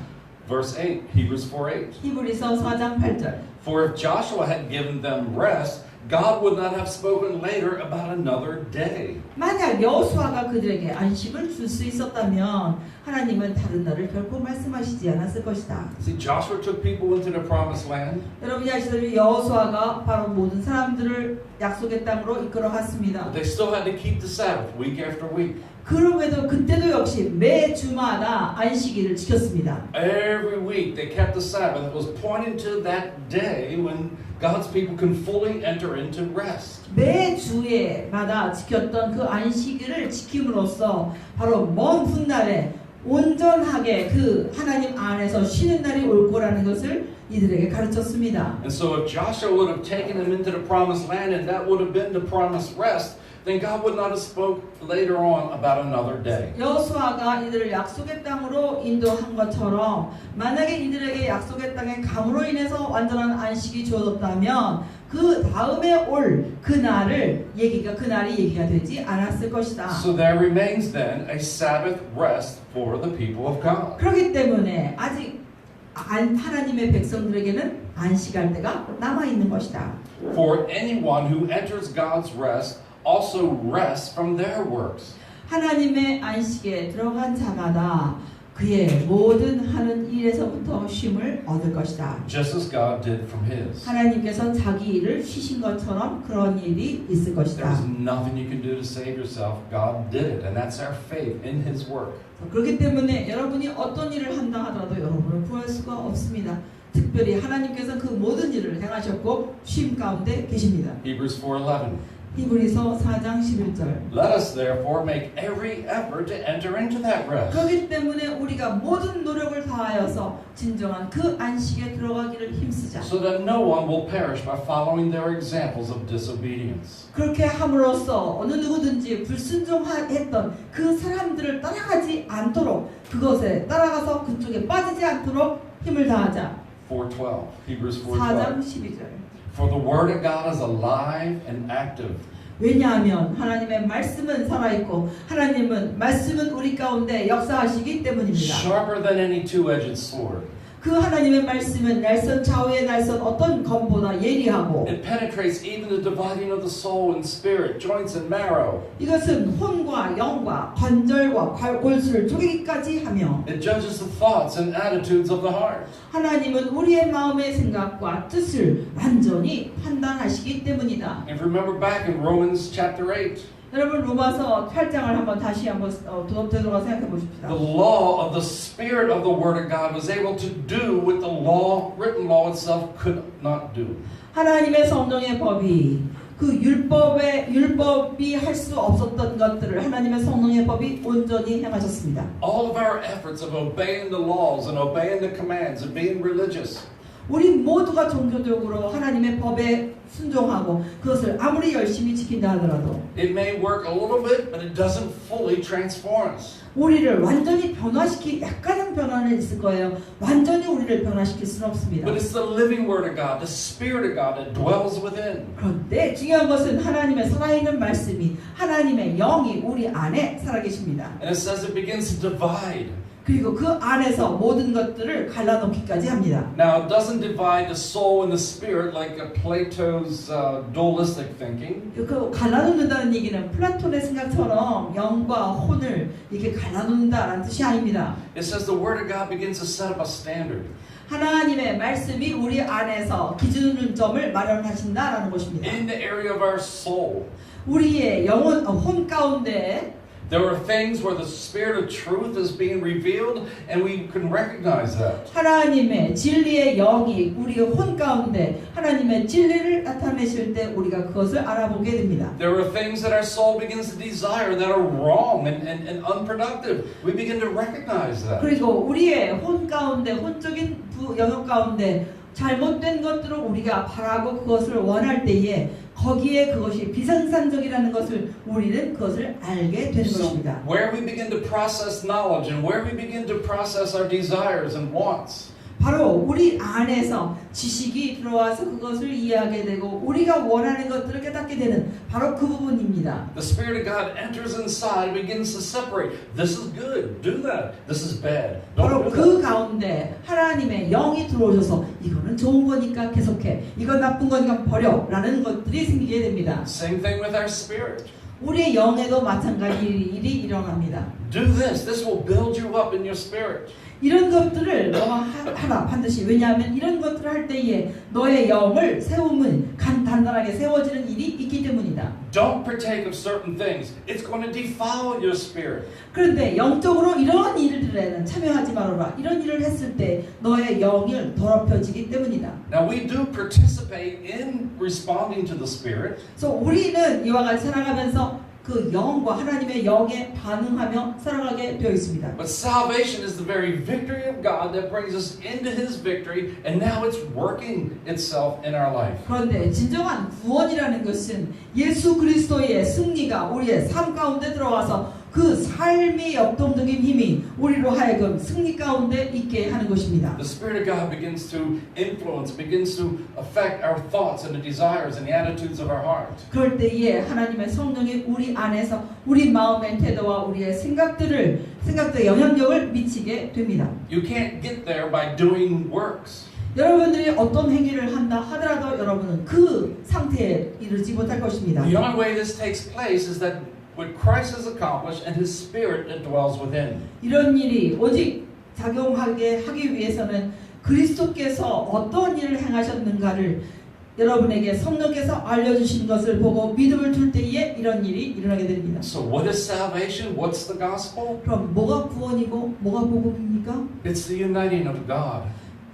Verse 8, Hebrews 4:8. 히브리서 4장 8절. For if Joshua had given them rest, God would not have spoken later about another day. 만약 여호수아가 그들에게 안식을 줄 수 있었다면 하나님은 다른 날을 결코 말씀하시지 않았을 것이다. See, Joshua took people into the promised land. 여러분이 아시다시피 여호수아가 바로 모든 사람들을 약속의 땅으로 이끌어 갔습니다. But they still had to keep the Sabbath week after week. 그럼에도 그때도 역시 매 주마다 안식일을 지켰습니다. Every week they kept the Sabbath. It was pointing to that day when God's people can fully enter into rest. 매 주에마다 지켰던 그 안식일을 지킴으로써 바로 먼 훗날에 온전하게 그 하나님 안에서 쉬는 날이 올 거라는 것을 이들에게 가르쳤습니다. And so if Joshua would have taken them into the promised land and that would have been the promised rest, then God would not have spoke later on about another day. 여호수아가 이들을 약속의 땅으로 인도한 것처럼 만약에 이들에게 약속의 땅에 감으로 인해서 완전한 안식이 주어졌다면 그 다음에 올 그날을 그날이 얘기가 되지 않았을 것이다. So there remains then a Sabbath rest for the people of God. 그렇기 때문에 아직 하나님의 백성들에게는 안식할 때가 남아 있는 것이다. For anyone who enters God's rest also rests from their works. 하나님의 안식에 들어간 자마다 그의 모든 하는 일에서부터 쉼을 얻을 것이다. Just as God did from His. 하나님께서 자기 일을 쉬신 것처럼 그런 일이 있을 것이다. There's nothing you can do to save yourself. God did it, and that's our faith in His work. 그렇기 때문에 여러분이 어떤 일을 한다 하더라도 여러분을 구할 수가 없습니다. 특별히 하나님께서 그 모든 일을 행하셨고 쉼 가운데 계십니다. Hebrews 4:11. 히브리서 4장 11절. Let us therefore make every effort to enter into that rest. 그렇기 때문에 우리가 모든 노력을 다하여서 진정한 그 안식에 들어가기를 힘쓰자. So that no one will perish by following their examples of disobedience. 그렇게 함으로써 어느 누구든지 불순종했던 그 사람들을 따라가지 않도록 그것에 따라가서 그쪽에 빠지지 않도록 힘을 다하자. 4:12. Hebrews 4장 4:12. 12절. For the word of God is alive and active. 왜냐하면 하나님의 말씀은 살아있고 하나님은 말씀은 우리 가운데 역사하시기 때문입니다. Sharper than any two-edged sword. 그 하나님의 말씀은 날선 좌우의 날선 어떤 검보다 예리하고 It penetrates even the dividing of the soul and spirit, joints and marrow. 이것은 혼과 영과 관절과 골수를 쪼개기까지 하며 It judges the thoughts and attitudes of the heart. 하나님은 우리의 마음의 생각과 뜻을 완전히 판단하시기 때문이다. If you remember back in Romans chapter 8, 여러분 로마서 8장을 한번 다시 한번 되돌아가 생각해 보십시다. the law of the spirit of the word of God was able to do what the law, written law itself could not do. 하나님의 성령의 법이 그 율법이 할 수 없었던 것들을 하나님의 성령의 법이 온전히 행하셨습니다. All of our efforts of obeying the laws and obeying the commands and being religious, 우리 모두가 종교적으로 하나님의 법에 순종하고 그것을 아무리 열심히 지킨다 하더라도 it may work a little bit, but it doesn't fully transform us. 우리를 완전히 약간은 변화는 있을 거예요. 완전히 우리를 변화시킬 수는 없습니다. But it's the living Word of God, the Spirit of God that dwells within. 그런데 중요한 것은 하나님의 살아있는 말씀이 하나님의 영이 우리 안에 살아계십니다. And it says it begins to divide. 그리고 그 안에서 모든 것들을 갈라놓기까지 합니다. Now, it doesn't divide the soul and the spirit like Plato's dualistic thinking. 그 갈라놓는다는 얘기는 플라톤의 생각처럼 영과 혼을 이렇게 갈라놓는다라는 뜻이 아닙니다. It says the Word of God begins to set up a standard. 하나님의 말씀이 우리 안에서 기준점을 마련하신다라는 것입니다. In the area of our soul, 우리의 혼 가운데 there are things where the Spirit of truth is being revealed, and we can recognize that. 하나님의 진리의 영이 우리 혼 가운데 하나님의 진리를 나타내실 때 우리가 그것을 알아보게 됩니다. There are things that our soul begins to desire that are wrong and unproductive. We begin to recognize that. 그리고 우리의 혼 가운데 혼적인 영역 가운데 잘못된 것들을 우리가 바라고 그것을 원할 때에 거기에 그것이 비생산적이라는 것을 우리는 그것을 알게 되는 So 것입니다. where we begin to process knowledge and where we begin to process our desires and wants. 바로 우리 안에서 지식이 들어와서 그것을 이해하게 되고 우리가 원하는 것들을 깨닫게 되는 바로 그 부분입니다. The Spirit of God enters inside and begins to separate. This is good, do that. This is bad, 바로 don't do 그 that. 가운데 하나님의 영이 들어오셔서 이거는 좋은 거니까 계속해, 이건 나쁜 거니까 버려 라는 것들이 생기게 됩니다. Same thing with our spirit. 우리의 영에도 마찬가지 일이 일어납니다. Do this. This will build you up in your spirit. 이런 것들을 너가 하라 반드시. 왜냐하면 이런 것들을 할 때에 너의 영을 세우면 단단하게 세워지는 일이 있기 때문이다. Don't partake of certain things. It's going to defile your spirit. 그런데 영적으로 이러한 일들에는 참여하지 말아라. 이런 일을 했을 때 너의 영이 더럽혀지기 때문이다. Now we do participate in responding to the Spirit. 그래서 우리는 이와 같이 살아가면서 그 영과 하나님의 영에 반응하며 살아가게 되어 있습니다. But salvation is the very victory of God that brings us into His victory, and now it's working itself in our life. 그런데 진정한 구원이라는 것은 예수 그리스도의 승리가 우리의 삶 가운데 들어와서 그 삶의 역동적인 힘이 우리로 하여금 승리 가운데 있게 하는 것입니다. The Spirit of God begins to influence, begins to affect our thoughts and the desires and the attitudes of our heart. 그럴 때에 하나님의 성령이 우리 안에서 우리 마음의 태도와 우리의 생각들의 영향력을 미치게 됩니다. You can't get there by doing works. 여러분들이 어떤 행위를 한다 하더라도 여러분은 그 상태에 이르지 못할 것입니다. The only way this takes place is that what Christ has accomplished and His Spirit that dwells within. 이런 일이 오직 작용하게 하기 위해서는 그리스도께서 어떤 일을 행하셨는가를 여러분에게 성령께서 알려주신 것을 보고 믿음을 둘 때에 이런 일이 일어나게 됩니다. So what is salvation? What's the gospel? 그럼 뭐가 구원이고 뭐가 복음입니까? It's the uniting of God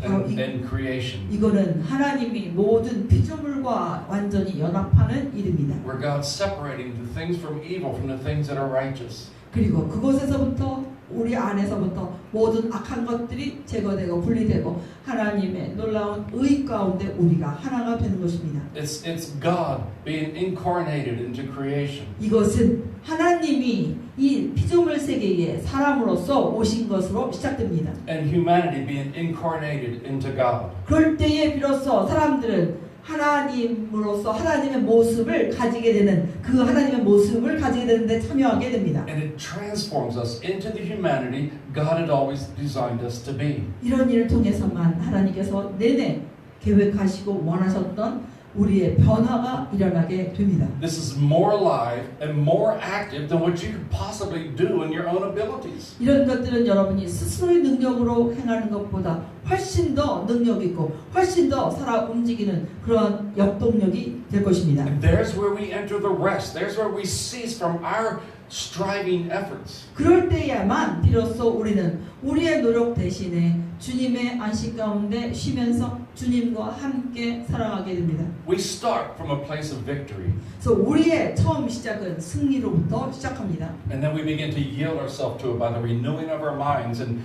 and creation. 이거는 하나님이 모든 피조물과 완전히 연합하는 일입니다. Where God's separating the things from evil from the things that are righteous. 그리고 그곳에서부터 우리 안에서부터 모든 악한 것들이 제거되고 분리되고 하나님의 놀라운 의 가운데 우리가 하나가 되는 것입니다. It's God being incarnated into creation. 이것은 하나님이 이 피조물 세계에 사람으로서 오신 것으로 시작됩니다. And humanity being incarnated into God. 그럴 때에 비로소 사람들은 하나님으로서 하나님의 모습을 가지게 되는 그 하나님의 모습을 가지게 되는데 참여하게 됩니다. And it transforms us into the humanity God had always designed us to be. 이런 일을 통해서만 하나님께서 내내 계획하시고 원하셨던 우리의 변화가 일어나게 됩니다. This is more alive and more active than what you could possibly do in your own abilities. 이런 것들은 여러분이 스스로의 능력으로 행하는 것보다 훨씬 더 능력 있고 훨씬 더 살아 움직이는 그런 역동력이 될 것입니다. And there's where we enter the rest. There's where we cease from our striving efforts. 그럴 때야만 비로소 우리는 우리의 노력 대신에 주님의 안식 가운데 쉬면서 주님과 함께 살아가게 됩니다. We start from a place of victory, 그래서 우리의 처음 시작은 승리로부터 시작합니다. and then we begin to yield ourselves to it by the renewing of our minds and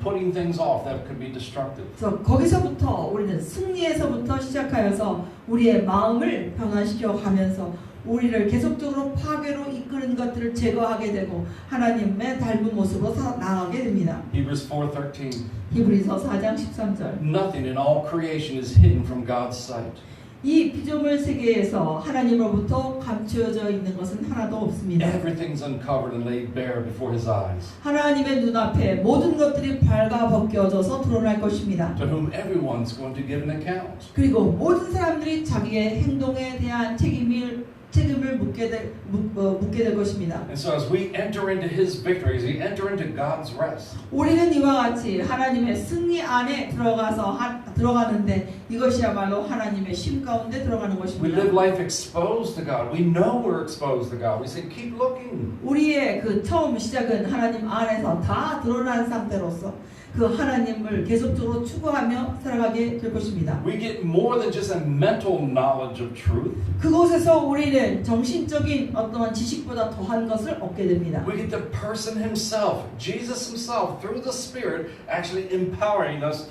putting things off that could be destructive. 그래서 거기서부터 우리는 승리에서부터 시작하여서 우리의 마음을 변화시켜 가면서 우리를 계속적으로 파괴로 이끄는 것들을 제거하게 되고 하나님의 닮은 모습으로 나아가게 됩니다. Hebrews 4:13. 히브리서 4장 13절. Nothing in all creation is hidden from God's sight. 이 피조물 세계에서 하나님으로부터 감추어져 있는 것은 하나도 없습니다. Everything's uncovered and laid bare before His eyes, 하나님의 눈앞에 모든 것들이 발가 벗겨져서 드러날 것입니다. to whom everyone's going to give an account. 그리고 모든 사람들이 자기의 행동에 대한 책임을 묻게 될 것입니다. And so as we enter into His victory, as we enter into God's rest, 우리는 이와 같이 하나님의 승리 안에 들어가는데 이것이야말로 하나님의 쉼 가운데 들어가는 we 것입니다. live life exposed to God. We know we're exposed to God. We say, keep looking. 우리의 그 처음 시작은 하나님 안에서 다 드러난 상태로서 그 하나님을 계속적으로 추구하며 살아가게 될 것입니다. We get more than just a mental knowledge of truth. 그곳에서 우리는 정신적인 어떠한 지식보다 더한 것을 얻게 됩니다. We get the person Himself, Jesus Himself, through the Spirit, actually empowering us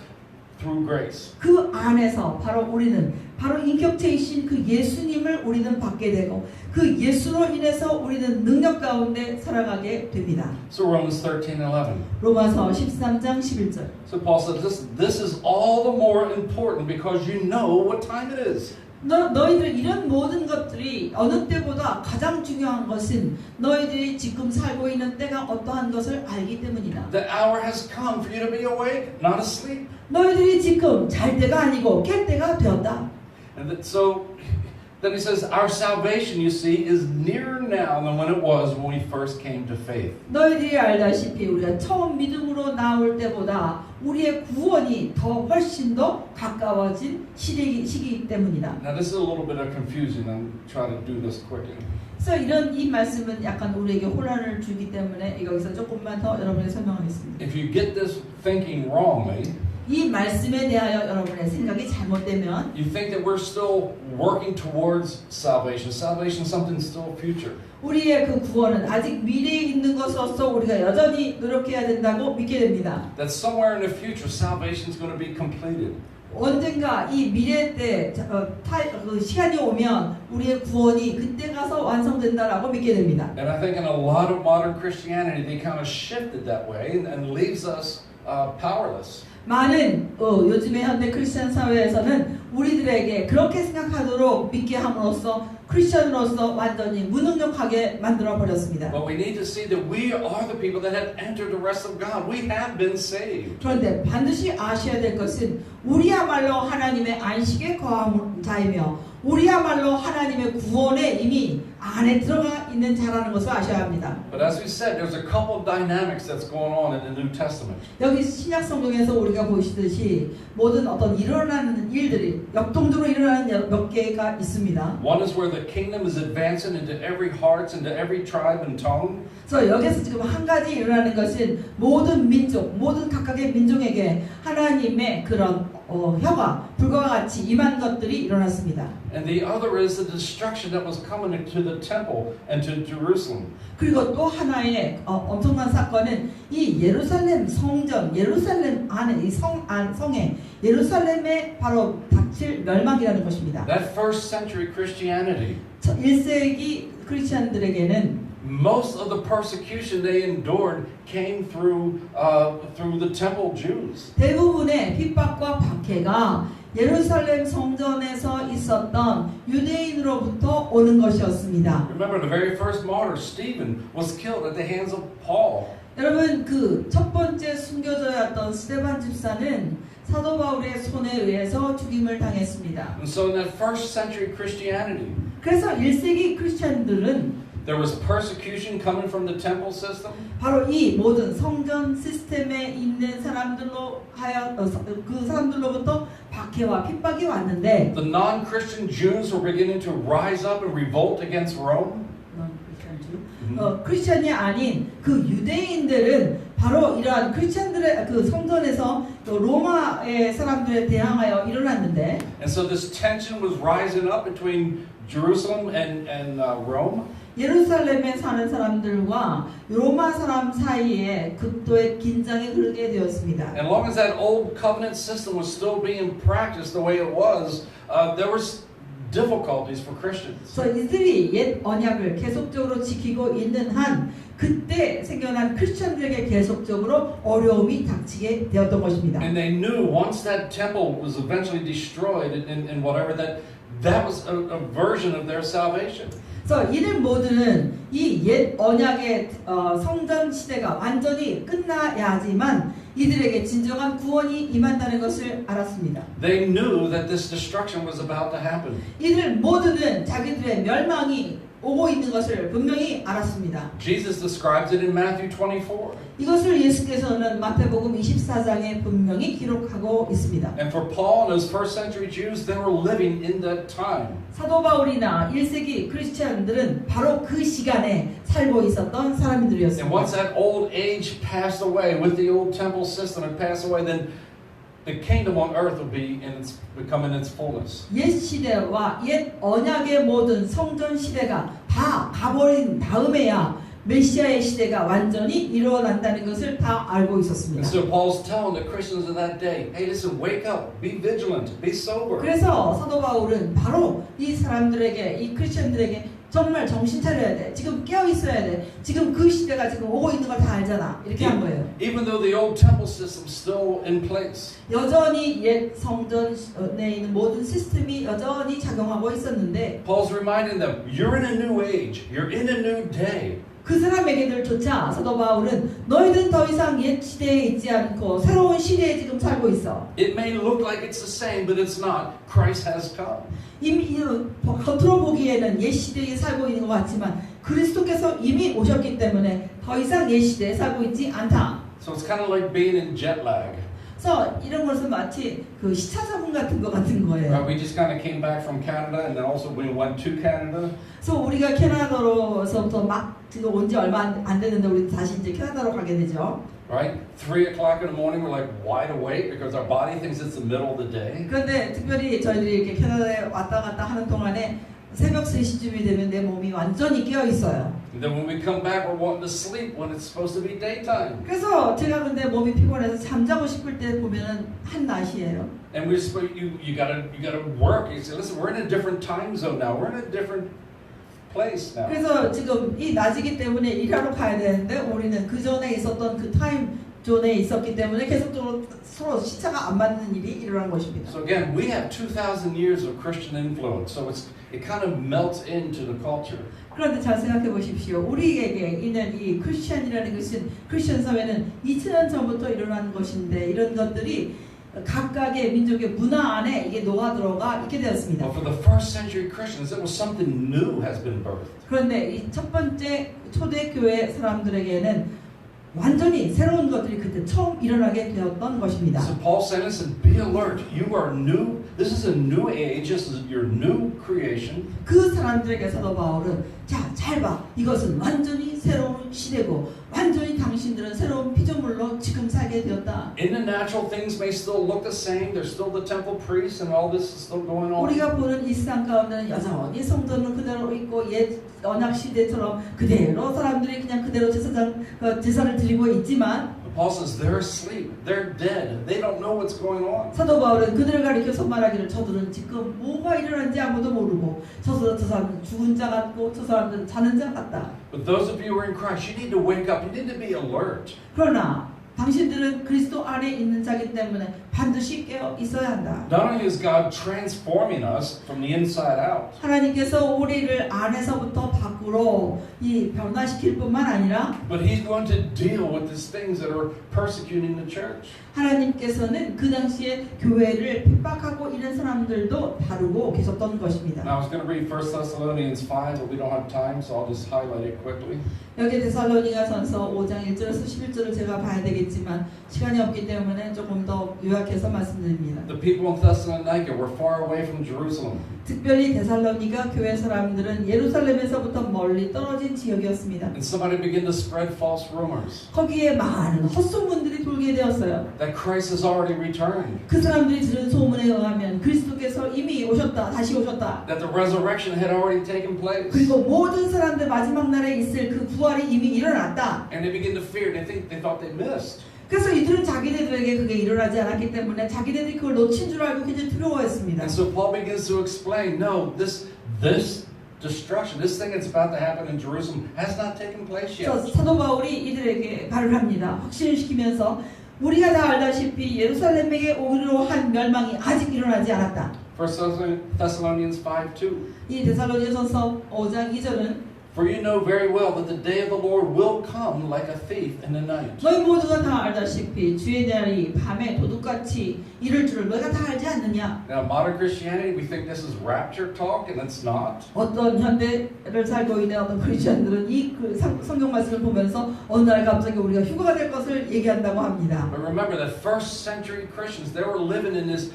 through grace. 그 안에서 바로 우리는 바로 인격체이신 그 예수님을 우리는 받게 되고 그 예수로 인해서 우리는 능력 가운데 살아가게 됩니다. So Romans 13:11. 로마서 13장 11절. So Paul says this is all the more important because you know what time it is. 너희들 이런 모든 것들이 어느 때보다 가장 중요한 것은 너희들이 지금 살고 있는 때가 어떠한 것을 알기 때문이다. The hour has come for you to be awake, not asleep. 너희들이 지금 잘 때가 아니고 깰 때가 되었다. And so then he says, our salvation, you see, is nearer now than when it was when we first came to faith. 너희들이 알다시피 우리가 처음 믿음으로 나올 때보다 우리의 구원이 훨씬 더 가까워진 시기이기 때문이다. Now this is a little bit of confusion. I'm trying to do this quickly. 그래서 이 말씀은 약간 우리에게 혼란을 주기 때문에 여기서 조금만 더 여러분에게 설명하겠습니다. If you get this thinking wrongly, 이 말씀에 대하여 여러분의 생각이 잘못되면 you think that we're still working towards salvation. Salvation is something still future. 우리의 그 구원은 아직 미래에 있는 것으로서 우리가 여전히 노력해야 된다고 믿게 됩니다. That somewhere in the future, salvation is going to be completed. 언젠가 이 미래 때 그 시간이 오면 우리의 구원이 그때 가서 완성된다라고 믿게 됩니다. And I think in a lot of modern Christianity, they kind of shifted that way and leaves us powerless. 많은 요즘의 현대 크리스천 사회에서는 우리들에게 그렇게 생각하도록 믿게 함으로써 크리스천으로서 완전히 무능력하게 만들어 버렸습니다. But we need to see that we are the people that have entered the rest of God. We have been saved. 그런데 반드시 아셔야 될 것은 우리야말로 하나님의 안식에 거한 자이며 우리야말로 하나님의 구원에 이미 안에 들어가 있는 자라는 것을 아셔야 합니다. But as we said, there's a couple of dynamics that's going on in the New Testament. 여기 신약 성경에서 우리가 보시듯이 모든 어떤 일어나는 일들이 역동적으로 일어나는 몇 개가 있습니다. One is where the kingdom is advancing into every heart, into every tribe and tongue. 그래서 여기서 지금 한 가지 일어나는 것은 모든 민족, 모든 각각의 민족에게 하나님의 그런 혀가 불과 같이 임한 것들이 일어났습니다. And the other is the destruction that was coming to the temple and to Jerusalem. 그리고 또 하나의 엄청난 사건은 이 예루살렘 성전, 예루살렘 안에 이 성에 예루살렘에 바로 닥칠 멸망이라는 것입니다. That first century Christianity, 1세기 크리스천들에게는 most of the persecution they endured came through the temple Jews. 대부분의 핍박과 박해가 예루살렘 성전에서 있었던 유대인으로부터 오는 것이었습니다. Remember the very first martyr, Stephen, was killed at the hands of Paul. 여러분 그 첫 번째 순교자였던 스데반 집사는 사도 바울의 손에 의해서 죽임을 당했습니다. And so in that first century Christianity, 그래서 1세기 크리스천들은 there was persecution coming from the temple system. 바로 이 모든 성전 시스템에 있는 사람들로 그 사람들로부터 박해와 핍박이 왔는데 The non-Christian Jews were beginning to rise up and revolt against Rome. 크리스천이 아닌 그 유대인들은 바로 이러한 크리스천들의 그 성전에서 또 로마의 사람들에 대항하여 일어났는데 And so this tension was rising up between Jerusalem and Rome. 예루살렘에 사는 사람들과 로마 사람 사이에 극도의 긴장이 흐르게 되었습니다. And as long as that old covenant system was still being practiced the way it was, there was difficulties for Christians. 그래서 이들이 옛 언약을 계속적으로 지키고 있는 한 그때 생겨난 크리스천들에게 계속적으로 어려움이 닥치게 되었던 것입니다. And they knew once that temple was eventually destroyed and whatever, that was a version of their salvation. 그래서 이들 모두는 이 옛 언약의 성전 시대가 완전히 끝나야지만 이들에게 진정한 구원이 임한다는 것을 알았습니다. They knew that this destruction was about to happen. 이들 모두는 자기들의 멸망이 오고 있는 것을 분명히 알았습니다. Jesus describes it in Matthew 24. 이것을 예수께서는 마태복음 24장에 분명히 기록하고 있습니다. And for Paul and those first century Jews, they were living in that time. 사도 바울이나 1세기 크리스천들은 바로 그 시간에 살고 있었던 And 사람들이었습니다. once that old age passed away, with the old temple system had passed away, then the kingdom on earth would become in its fullness. 옛 시대와 옛 언약의 모든 성전 시대가 다 가버린 다음에야 메시아의 시대가 완전히 일어난다는 것을 다 알고 And 있었습니다. so Paul's telling the Christians of that day, hey, listen, wake up, be vigilant, be sober. 그래서 사도 바울은 바로 이 사람들에게, 이 크리스천들에게 정말 정신 차려야 돼. 지금 깨어 있어야 돼. 지금 그 시대가 지금 오고 있는 걸 다 알잖아. 이렇게 한 거예요. Even though the old temple system's still in place. 여전히 옛 성전에 있는 모든 시스템이 여전히 작용하고 있었는데 Paul's reminding them, you're in a new age, you're in a new day. 그 사람에게들조차 사도 바울은 너희들은 더 이상 옛 시대에 있지 않고 새로운 시대에 지금 살고 있어. It may look like it's the same, but it's not. Christ has come. 이미 겉으로 보기에는 옛 시대에 살고 있는 것 같지만 그리스도께서 이미 오셨기 때문에 더 이상 옛 시대에 살고 있지 않다. So it's kind of like being in jet lag. 그래서 이런 것은 마치 그 시차 적응 같은 것 같은 거예요. Right? We just kind of came back from Canada, and then also we went to Canada. 그래서 우리가 캐나다로서부터 막 지금 온 지 얼마 안 됐는데 우리 다시 이제 캐나다로 가게 되죠. Right? 3 o'clock in the morning, we're like wide awake because our body thinks it's the middle of the day. 그런데 특별히 저희들이 이렇게 캐나다에 왔다 갔다 하는 동안에 새벽 3시쯤이 되면 내 몸이 완전히 깨어 있어요. And then when we come back, we're wanting to sleep when it's supposed to be daytime. 그래서 제가 근데 몸이 피곤해서 잠자고 싶을 때 보면은 한낮이에요. And we're supposed you gotta work. You say, listen, we're in a different time zone now. We're in a different place now. 그래서 지금 이 낮이기 때문에 일하러 가야 되는데 우리는 그 전에 있었던 그 타임 존에 있었기 때문에 계속적으로 서로 시차가 안 맞는 일이 일어난 것입니다. So again, we have 2,000 years of Christian influence. So it kind of melts into the culture. 그런데 잘 생각해 보십시오. 우리에게 있는 이 크리스천이라는 것은 크리스천 사회는 2000년 전부터 일어난 것인데 이런 것들이 각각의 민족의 문화 안에 이게 녹아 들어가 있게 되었습니다. But for the first century Christians, it was something new has been birthed. 그런데 이 첫 번째 초대교회 사람들에게는 완전히 새로운 것들이 그때 처음 일어나게 되었던 것입니다. So Paul said, listen, be alert. You are new. This is a new age. This is your new creation. 그 사람들에게 사도 바울은 자, 잘 봐. 이것은 완전히 새로운 시대고 완전히 당신들은 새로운 피조물로 지금 살게 되었다. In the natural, things may still look the same. There's still the temple priests and all this is still going on. 우리가 보는 일상 가운데는 여전히 성전은 그대로 있고 옛 언약 시대처럼 그대로 사람들이 그냥 그대로 제사를 드리고 있지만 Paul says they're asleep. They're dead. They don't know what's going on. 사도 바울은 그들을 가리켜서 말하기를 저들은 지금 뭐가 일어난지 아무도 모르고 저 사람은 죽은 자 같고 저 사람들은 자는 자 같다. But those of you who are in Christ, you need to wake up. You need to be alert. 그러나 당신들은 그리스도 안에 있는 자기 때문에 반드시 깨어 있어야 한다. Not only is God transforming us from the inside out, 하나님께서 우리를 안에서부터 밖으로 이 변화시킬 뿐만 아니라 but He's going to deal with these things that are persecuting the church. 하나님께서는 그 당시에 교회를 핍박하고 이런 사람들도 다루고 계셨던 것입니다. Now I was going to read 1 Thessalonians 5, but we don't have time, so I'll just highlight it quickly. 여기 데살로니가전서 5장 1절에서 11절을 제가 봐야 되겠지만 시간이 없기 때문에 조금 더 요약해 요약해서 말씀드립니다. The people in Thessalonica were far away from Jerusalem. 특별히 데살로니가 교회 사람들은 예루살렘에서부터 멀리 떨어진 지역이었습니다. And somebody began to spread false rumors 거기에 많은 헛소문들이 돌게 되었어요. that Christ has already returned, 그 사람들이 들은 소문에 의하면 그리스도께서 이미 오셨다, 다시 오셨다. that the resurrection had already taken place. 그리고 모든 사람들 마지막 날에 있을 그 부활이 이미 일어났다. And they began to fear. They thought they missed. 그래서 이들은 자기네들에게 그게 일어나지 않았기 때문에 자기네들이 그걸 놓친 줄 알고 굉장히 두려워했습니다. And so Paul begins to explain, no, this destruction, this thing that's about to happen in Jerusalem has not taken place 그래서 yet. 사도 바울이 이들에게 말을 합니다. 확신을 시키면서 우리가 다 알다시피 예루살렘에게 오기로 한 멸망이 아직 일어나지 않았다. 1 Thessalonians 5:2. 이 데살로니가전서 5장 2절은 For you know very well that the day of the Lord will come like a thief in the night. 너희 모두가 다 알다시피 주의 날이 밤에 도둑같이 이를 줄을 너희가 다 알지 않느냐. Now, modern Christianity, we think this is rapture talk, and it's not. 어떤 현대를 살고 있는 어떤 크리스천들은 이 성경 말씀을 보면서 어느 날 갑자기 우리가 휴가가 될 것을 얘기한다고 합니다. But remember that first century Christians, they were living in this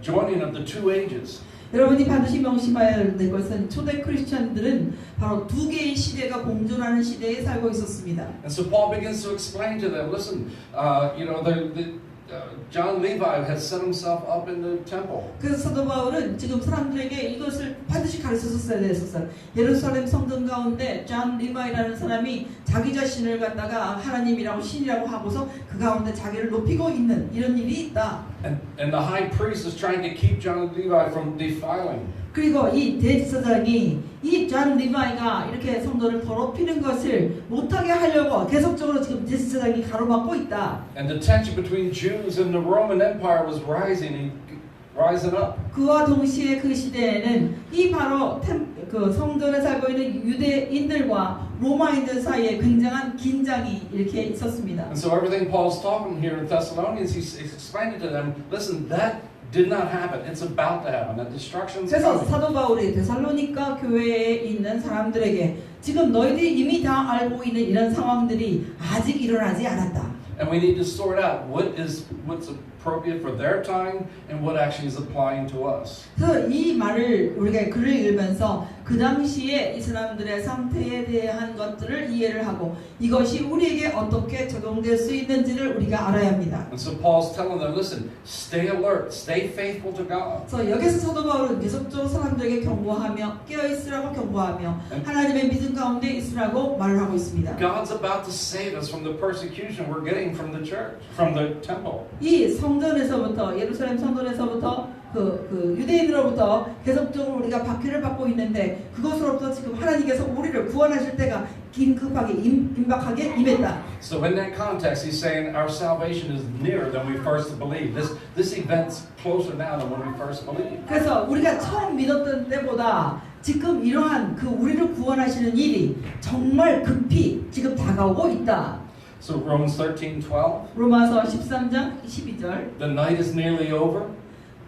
joining of the two ages. 여러분이 반드시 명심해야 될 것은 초대 크리스천들은 바로 두 개의 시대가 공존하는 시대에 살고 있었습니다. And so Paul begins to explain to them, listen, John Levi has set himself up in the temple. 그래서 사도 바울은 지금 사람들에게 이것을 반드시 가르쳤어야 됐었어요. 예루살렘 성전 가운데 존 리바이라는 사람이 자기 자신을 갖다가 하나님이라고 신이라고 하고서 그 가운데 자기를 높이고 있는 이런 일이 있다. And the high priest is trying to keep John Levi from defiling. 그리고 이 대제사장이 이 존 리바이가 이렇게 성도를 더럽히는 것을 못하게 하려고 계속적으로 지금 대제사장이 가로막고 있다. And the tension between Jews and the Roman Empire was rising up. 그와 동시에 그 시대에는 이 바로 그 성전에 살고 있는 유대인들과 로마인들 사이에 굉장한 긴장이 이렇게 있었습니다. And so everything Paul's talking here in Thessalonians, he's explaining to them, listen, that did not happen. It's about to happen. That destruction's 그래서 coming. 사도 바울이 데살로니가 교회에 있는 사람들에게 지금 너희들이 이미 다 알고 있는 이런 상황들이 아직 일어나지 않았다. And we need to sort out what's appropriate for their time and what actually is applying to us. 그래서 이 말을 우리가 글을 읽으면서 그 당시에 이 사람들의 상태에 대한 것들을 이해를 하고 이것이 우리에게 어떻게 적용될 수 있는지를 우리가 알아야 합니다. And so Paul's telling them, listen, stay alert, stay faithful to God. 그래서 여기서 사도 바울은 계속적으로 사람들에게 경고하며 깨어 있으라고 경고하며 하나님의 믿음 가운데 있으라고 말을 하고 있습니다. God's about to save us from the persecution we're getting from the church, from the temple. 이 성전에서부터 예루살렘 성전에서부터 그 유대인으로부터 계속적으로 우리가 박해를 받고 있는데 그것으로부터 지금 하나님께서 우리를 구원하실 때가 긴급하게 임박하게 임했다. So in that context, he's saying our salvation is nearer than we first believed. This event's closer now than when we first believed. 그래서 우리가 처음 믿었던 때보다 지금 이러한 그 우리를 구원하시는 일이 정말 급히 지금 다가오고 있다. So Romans 13:12. 로마서 13장 12절. The night is nearly over.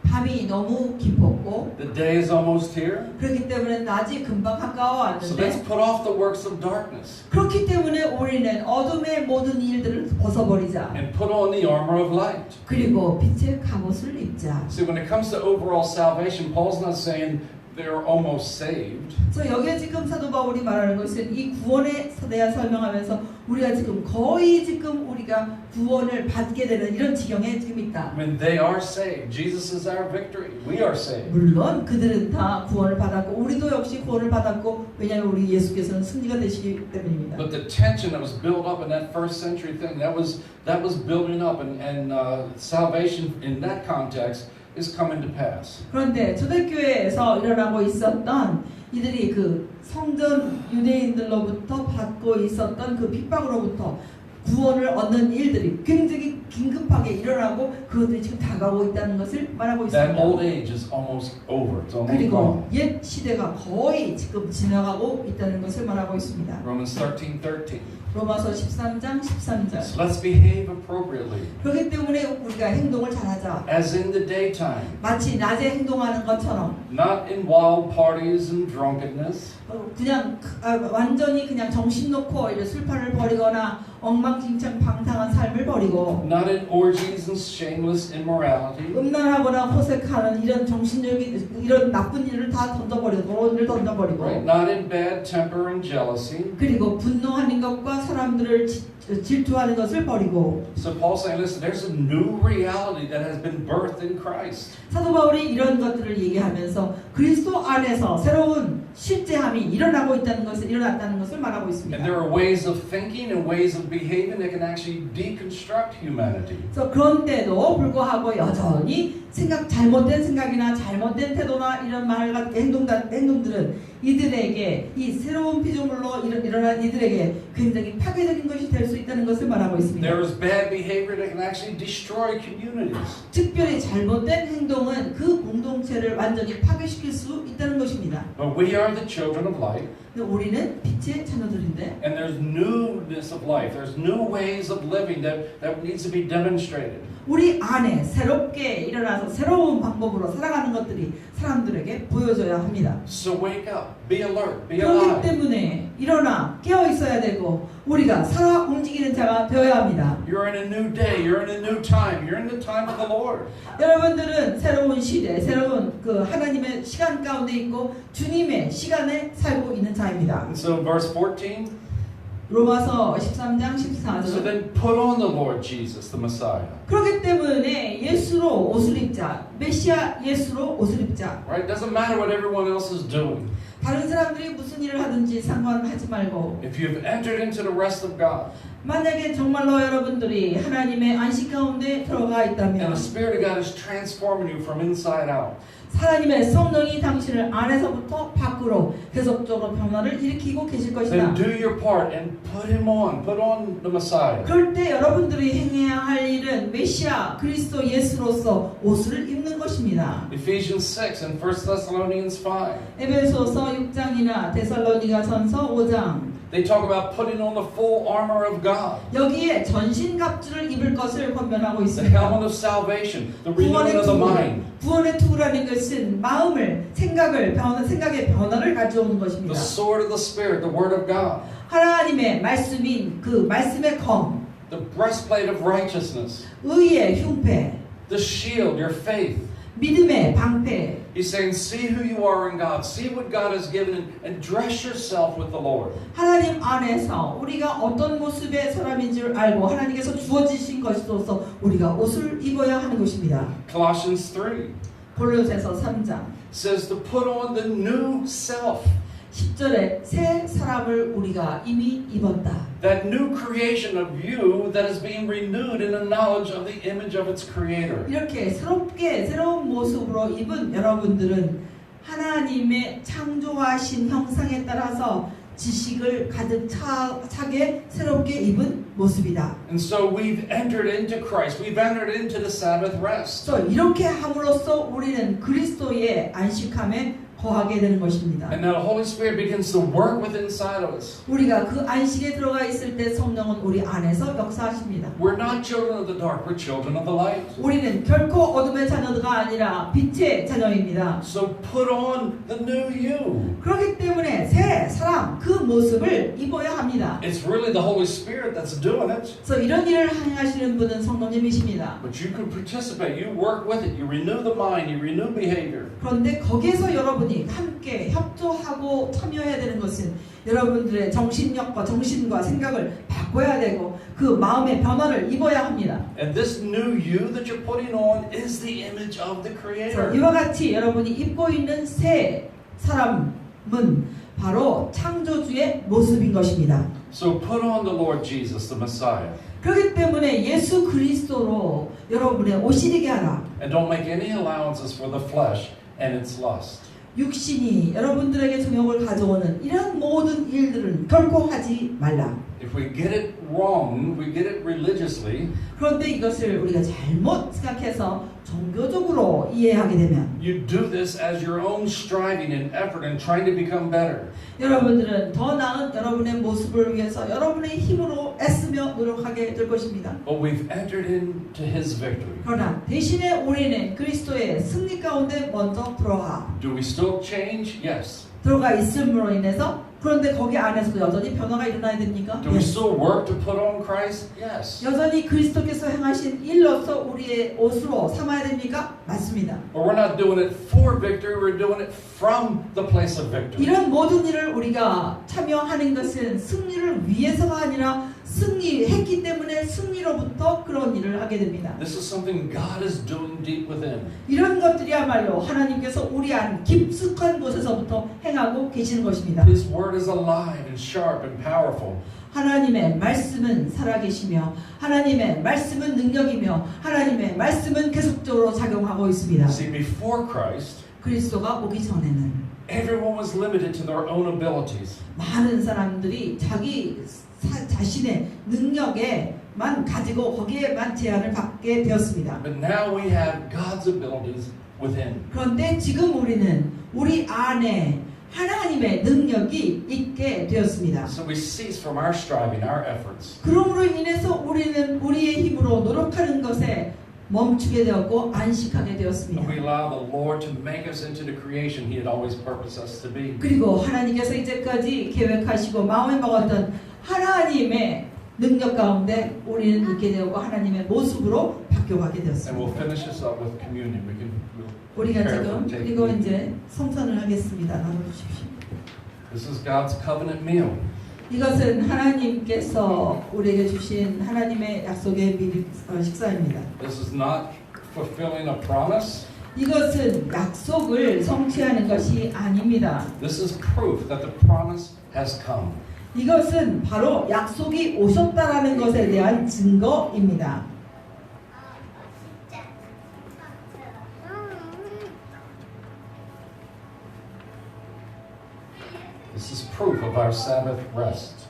밤이 너무 깊었고 The day is almost here. 그렇기 때문에 낮이 금방 So let's 가까워왔는데 put off the works of darkness 그렇기 때문에 우리는 어둠의 모든 일들을 벗어버리자. and put on the armor of light. 그리고 빛의 갑옷을 입자. See, when it comes to overall salvation, Paul's not saying they're almost saved. 그래서 여기에 지금 사도 바울이 말하는 것은 이 구원에 대해 설명하면서 우리가 지금 거의 지금 우리가 구원을 받게 되는 이런 지경에 지금 있다. I mean, they are saved. Jesus is our victory. We are saved. 물론 그들은 다 구원을 받았고 우리도 역시 구원을 받았고 왜냐하면 우리 예수께서는 승리가 되시기 때문입니다. But the tension that was built up in that first century thing, that was building up, and salvation in that context is coming to pass. 그런데 초대교회에서 일어나고 있었던 이들이 그 성전 유대인들로부터 받고 있었던 그 핍박으로부터 구원을 얻는 일들이 굉장히 긴급하게 일어나고 그것들이 지금 다가오고 있다는 것을 말하고 That 있습니다. old age is almost over. It's almost 그리고 gone. 옛 시대가 거의 지금 지나가고 있다는 것을 말하고 있습니다. Romans 13:13. 로마서 13장 13절. So let's behave appropriately, 그렇기 때문에 우리가 행동을 잘하자. as in the daytime, 마치 낮에 행동하는 것처럼 not in wild parties and drunkenness, 그냥 완전히 그냥 정신 놓고 이제 술판을 벌이거나 엉망진창 방탕한 삶을 던져버리고 not in orgies and shameless immorality, 음란하거나 호색하는 이런 정신적인 이런 나쁜 일을 다 던져버리고 더러운 일을 던져버리고 right? Not in bad temper and jealousy. 그리고 분노하는 것과 사람들을 질투하는 것을 버리고 So Paul's saying, listen, there's a new reality that has been birthed in Christ. 사도 바울이 이런 것들을 얘기하면서 그리스도 안에서 새로운 실제함이 일어났다는 것을 말하고 And 있습니다. there are ways of thinking and ways of behaving that can actually deconstruct humanity. 그래서 그런데도 불구하고 여전히 잘못된 생각이나 잘못된 태도나 이런 말 같은 행동들은 이들에게 이 새로운 피조물로 일어난 이들에게 굉장히 파괴적인 것이 될 수 있다는 것을 말하고 있습니다. There is bad behavior that can actually destroy communities. 특별히 잘못된 행동은 그 공동체를 완전히 파괴시킬 수 있다는 것입니다. But we are the children of light, 근데 우리는 빛의 자녀들인데 and there's newness of life. There's new ways of living that needs to be demonstrated. 우리 안에 새롭게 일어나서 새로운 방법으로 살아가는 것들이 사람들에게 보여져야 합니다. So wake up, be alert, be 그렇기 alive. 때문에 일어나 깨어 있어야 되고 우리가 살아 움직이는 자가 되어야 합니다. You're in a new day, you're in a new time, you're in the time of the Lord. 여러분들은 새로운 시대, 새로운 그 하나님의 시간 가운데 있고 주님의 시간에 살고 있는 자입니다. And so verse 14, 로마서 13장 so 14절. then put on the Lord Jesus, the Messiah. 그렇기 때문에 예수로 옷을 입자. 메시아 예수로 옷을 입자. Right? Doesn't matter what everyone else is doing. 다른 사람들이 무슨 일을 하든지 상관하지 말고 If you've entered into the rest of God, 만약에 정말로 여러분들이 하나님의 안식 가운데 들어가 and 있다면 the Spirit of God is transforming you from inside out, 하나님의 성령이 당신을 안에서부터 밖으로 계속적으로 변화를 일으키고 계실 것이다. then do your part and put on the Messiah. 그럴 때 여러분들이 행해야 할 일은 메시아 그리스도 예수로서 옷을 입는 것입니다. Ephesians 6 and 1 Thessalonians 5, 에베소서 6장이나 데살로니가전서 5장 they talk about putting on the full armor of God, 여기에 전신갑주를 입을 것을 권면하고 the 있습니다. helmet of salvation, the renewing of the mind, 구원의 투구라는 것은 마음을 생각의 변화를 가져오는 것입니다. the sword of the Spirit, the Word of God, 하나님의 말씀인 그 말씀의 검, the breastplate of righteousness, 의의 흉패, the shield, your faith. 믿음의 방패. He's saying, see who you are in God, see what God has given, and dress yourself with the Lord. 하나님 안에서 우리가 어떤 모습의 사람인 줄 알고 하나님께서 주어지신 것으로서 우리가 옷을 입어야 하는 것입니다. Colossians 3 골로새서 3장 says to put on the new self, 10절에 새 사람을 우리가 이미 입었다. that new creation of you that is being renewed in the knowledge of the image of its creator. 이렇게 새로운 모습으로 입은 여러분들은 하나님의 창조하신 형상에 따라서 지식을 가득 차게 새롭게 입은 모습이다. And so we've entered into Christ. We've entered into the Sabbath rest. 그래서 이렇게 함으로써 우리는 그리스도의 안식함에 거하게 되는 것입니다. And now the Holy Spirit begins to work within inside of us. 우리가 그 안식에 들어가 있을 때 성령은 우리 안에서 역사하십니다. We're not children of the dark, we're children of the light. 우리는 결코 어둠의 자녀가 아니라 빛의 자녀입니다. So put on the new you. 그렇기 때문에 새 사람 그 모습을 입어야 합니다. It's really the Holy Spirit that's doing it. 그래서 이런 일을 행하시는 분은 성령님이십니다. But you can participate, you work with it, you renew the mind, you renew behavior. 그런데 거기에서 여러분이 함께 협조하고 참여해야 되는 것은 여러분들의 정신과 생각을 바꿔야 되고 그 마음의 변화를 입어야 합니다. And this new you that you're putting on is the image of the Creator. 이와 같이 여러분이 입고 있는 새 사람은 바로 창조주의 모습인 것입니다. So put on the Lord Jesus, the Messiah. 그렇기 때문에 예수 그리스도로 여러분의 옷이 되게 하라. And don't make any allowances for the flesh and its lust. 육신이 여러분들에게 정욕을 가져오는 이런 모든 일들은 결코 하지 말라. If we get it wrong, we get it religiously, 그런데 이것을 우리가 잘못 생각해서 종교적으로 이해하게 되면 you do this as your own striving and effort and trying to become better. 여러분들은 더 나은 여러분의 모습을 위해서 여러분의 힘으로 애쓰며 노력하게 될 것입니다. But we've entered into His victory. 그러나 대신에 우리는 그리스도의 승리 가운데 먼저 들어가 Do we still change? Yes. 들어가 있음으로 인해서 그런데 거기 안에서도 여전히 변화가 일어나야 됩니까? Do we still work to put on Christ? Yes. 여전히 그리스도께서 행하신 일로서 우리의 옷으로 삼아야 됩니까? 맞습니다. But we're not doing it for victory, we're doing it from the place of victory. 이런 모든 일을 우리가 참여하는 것은 승리를 위해서가 아니라 승리했기 때문에 승리로부터 그런 일을 하게 됩니다. This is something God is doing deep within. 이런 것들이야말로 하나님께서 우리 안 깊숙한 곳에서부터 행하고 계시는 것입니다. His word is alive and sharp and powerful. 하나님의 말씀은 살아계시며 하나님의 말씀은 능력이며 하나님의 말씀은 계속적으로 작용하고 있습니다. See, before Christ, 그리스도가 오기 전에는 everyone was limited to their own abilities. 많은 사람들이 자기 자신의 능력에만 가지고 거기에만 제한을 받게 되었습니다. But now we have God's abilities within. 그런데 지금 우리는 우리 안에 하나님의 능력이 있게 되었습니다. So we cease from our striving, our efforts. 그러므로 인해서 우리는 우리의 힘으로 노력하는 것에 멈추게 되었고 안식하게 되었습니다. And we allow the Lord to make us into the creation He had always purposed us to be. 그리고 하나님께서 이제까지 계획하시고 마음에 먹었던 하나님의 능력 가운데 우리는 있게 되었고 하나님의 모습으로 바뀌어가게 And 되었습니다. we'll finish this up with communion. 우리가 prepare 지금 for taking 그리고 communion. 이제 성찬을 하겠습니다. 나눠주십시오. This is God's covenant meal. 이것은 하나님께서 우리에게 주신 하나님의 약속의 식사입니다. This is not fulfilling a promise. 이것은 약속을 성취하는 것이 아닙니다. This is proof that the promise has come. 이것은 바로 약속이 오셨다라는 것에 대한 증거입니다. This is proof of our Sabbath rest.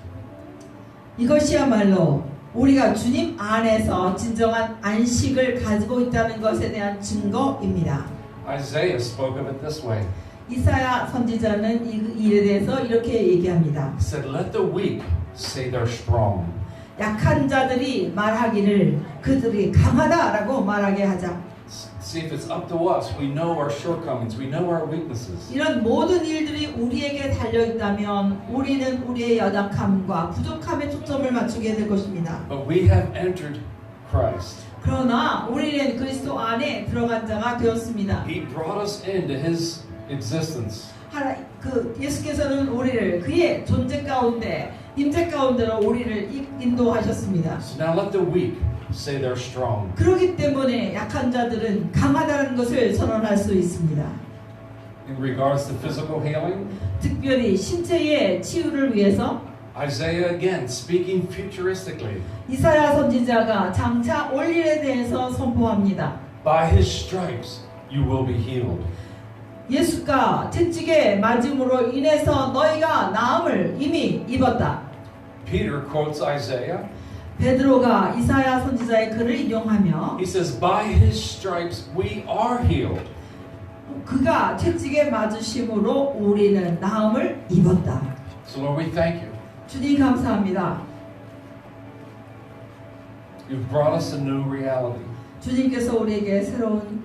이것이야말로 우리가 주님 안에서 진정한 안식을 가지고 있다는 것에 대한 증거입니다. Isaiah spoke of it this way. 이사야 선지자는 이 일에 대해서 이렇게 얘기합니다. He said, "Let the weak say they're strong." 약한 자들이 말하기를 그들이 강하다라고 말하게 하자. See, if it's up to us, we know our shortcomings, we know our weaknesses. 이런 모든 일들이 우리에게 달려 있다면 우리는 우리의 연약함과 부족함에 초점을 맞추게 될 것입니다. But we have entered Christ. 그러나 우리는 그리스도 안에 들어간 자가 되었습니다. He brought us into His existence. 예수께서는 우리를 그의 존재 가운데 임재 가운데로 우리를 인도하셨습니다. So now let the weak say they're strong. 그렇기 때문에 약한 자들은 강하다는 것을 선언할 수 있습니다. In regards to physical healing, 특별히 신체의 치유를 위해서 Isaiah again speaking futuristically. 이사야 선지자가 장차 올 일에 대해서 선포합니다. By His stripes you will be healed. 예수가 채찍에 맞음으로 인해서 너희가 나음을 이미 입었다. Peter quotes Isaiah. 베드로가 이사야 선지자의 글을 인용하며 He says, "By His stripes we are healed." 그가 채찍에 맞으심으로 우리는 나음을 입었다. So Lord, we thank You. 주님 감사합니다. You've brought us a new reality. 주님께서 우리에게 새로운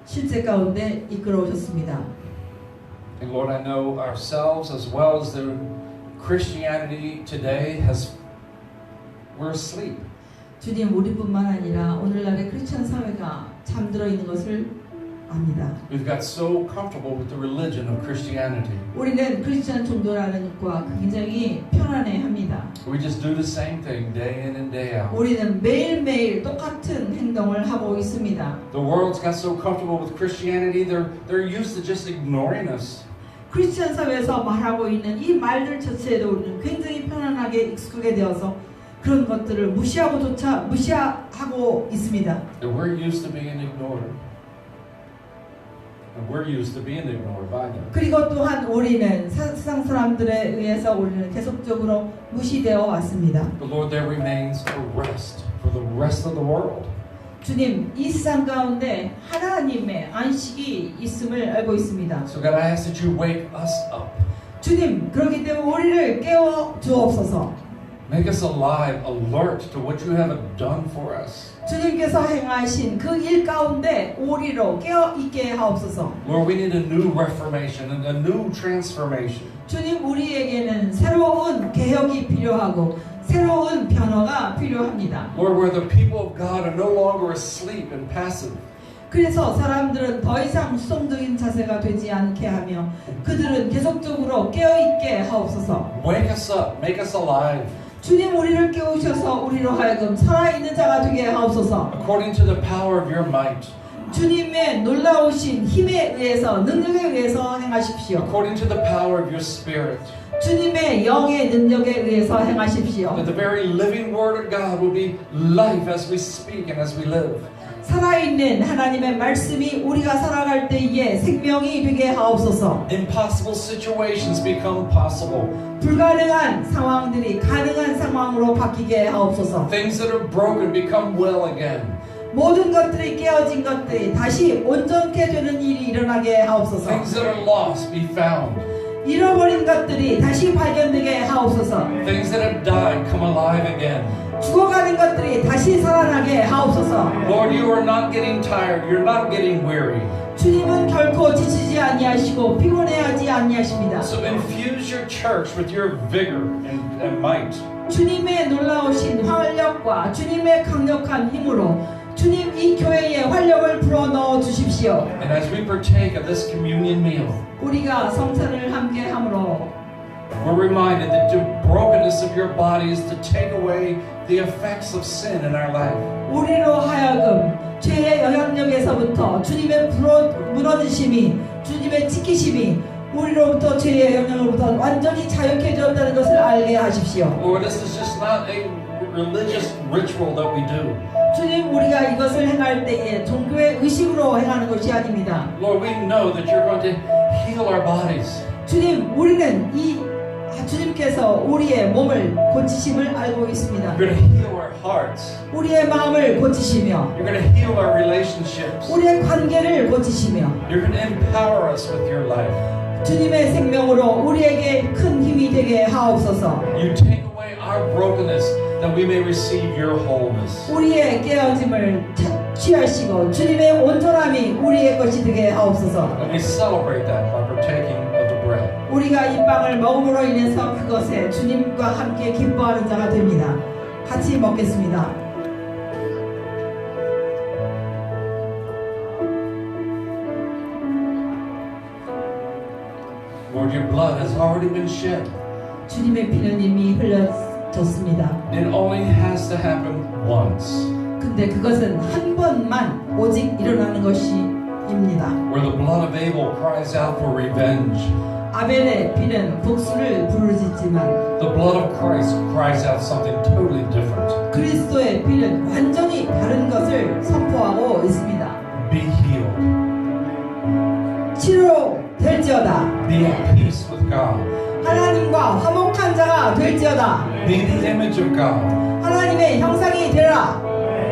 실제 가운데 이끌어 오셨습니다. And Lord, I know ourselves as well as the Christianity today we're asleep. 주님 우리뿐만 아니라 오늘날의 크리스천 사회가 잠들어 있는 것을 압니다. We've got so comfortable with the religion of Christianity. 우리는 크리스천 종교라는 것과 굉장히 편안해합니다. We just do the same thing day in and day out. 우리는 매일매일 똑같은 행동을 하고 있습니다. The world's got so comfortable with Christianity, they're used to just ignoring us. 크리스천 사회에서 말하고 있는 이 말들 자체에도 우리는 굉장히 편안하게 익숙하게 되어서 그런 것들을 무시하고 있습니다. And we're used to being ignored. And we're used to being ignored by them. 그리고 또한 우리는 세상 사람들에 의해서 우리는 계속적으로 무시되어 왔습니다. But Lord, there remains a rest for the rest of the world. 주님, 이 세상 가운데 하나님의 안식이 있음을 알고 있습니다. So God, I ask that you wake us up. 주님, 그렇기 때문에 우리를 깨워 주옵소서. Make us alive, alert to what you have done for us. 주님께서 행하신 그 일 가운데 오리로 깨어 있게 하옵소서. Lord, we need a new reformation and a new transformation. 주님, 우리에게는 새로운 개혁이 필요하고 새로운 변화가 필요합니다. Lord, where the people of God are no longer asleep and passive. 그래서 사람들은 더 이상 수동적인 자세가 되지 않게 하며 그들은 계속적으로 깨어있게 하옵소서. Wake us up, make us alive. 주님, 우리를 깨우셔서 우리로 하여금 살아있는 자가 되게 하옵소서. According to the power of your might. 주님의 놀라우신 힘에 의해서, 능력에 의해서 행하십시오. According to the power of your spirit. 주님의 영의 능력에 의해서 행하십시오. That the very living word of God will be life as we speak and as we live. 살아있는 하나님의 말씀이 우리가 살아갈 때에 생명이 되게 하옵소서. Impossible situations become possible. 불가능한 상황들이 가능한 상황으로 바뀌게 하옵소서. Things that are broken become well again. 모든 것들이 깨어진 것들이 다시 온전케 되는 일이 일어나게 하옵소서. Things that are lost be found. 잃어버린 것들이 다시 발견되게 하옵소서. Things that have died come alive again. 죽어가는 것들이 다시 살아나게 하옵소서. Lord, you are not getting tired. You're not getting weary. 주님은 결코 지치지 아니하시고 피곤해하지 아니하십니다. So infuse your church with your vigor and might. 주님의 놀라우신 활력과 주님의 강력한 힘으로 주님 이 교회에 활력을 불어넣어 주십시오. And as we partake of this communion meal, 우리가 성찬을 함께 함으로 we're reminded that the brokenness of your body is to take away the effects of sin in our life. 우리로 하여금 죄의 영향력에서부터 주님의 무너지심이, 주님의 지키심이 우리로부터 죄의 영향으로부터 완전히 자유케 되었다는 것을 알게 하십시오. Lord, this is just not a religious ritual that we do. 주님, 우리가 이것을 행할 때에 종교의 의식으로 행하는 것이 아닙니다. Lord, we know that you're going to heal our bodies. 주님, 우리는 주님께서 우리의 몸을 고치심을 알고 있습니다. You're going to heal our hearts. 우리의 마음을 고치시며 You're going to heal our relationships. 우리의 관계를 고치시며 You're going to empower us with your life. 주님의 생명으로 우리에게 큰 힘이 되게 하옵소서. You take away our brokenness that we may receive your wholeness. 우리의 깨어짐을 취하시고 주님의 온전함이 우리의 것이 되게 하옵소서. And we celebrate that by partaking of the bread. 우리가 이 빵을 먹음으로 인해서 그것에 주님과 함께 기뻐하는 자가 됩니다. 같이 먹겠습니다. Lord, your blood has already been shed. 주님의 피는 이미 흘려졌습니다. It only has to happen once. 근데 그것은 한 번만 오직 일어나는 것입니다. Where the blood of Abel cries out for revenge, 아벨의 피는 복수를 부르짖지만 the blood of Christ cries out something totally different. 그리스도의 피는 완전히 다른 것을 선포하고 있습니다. Be healed. 치료될지어다. Be at peace with God. 하나님과 화목한 자가 될지어다. Be the image of God. 하나님의 형상이 되라.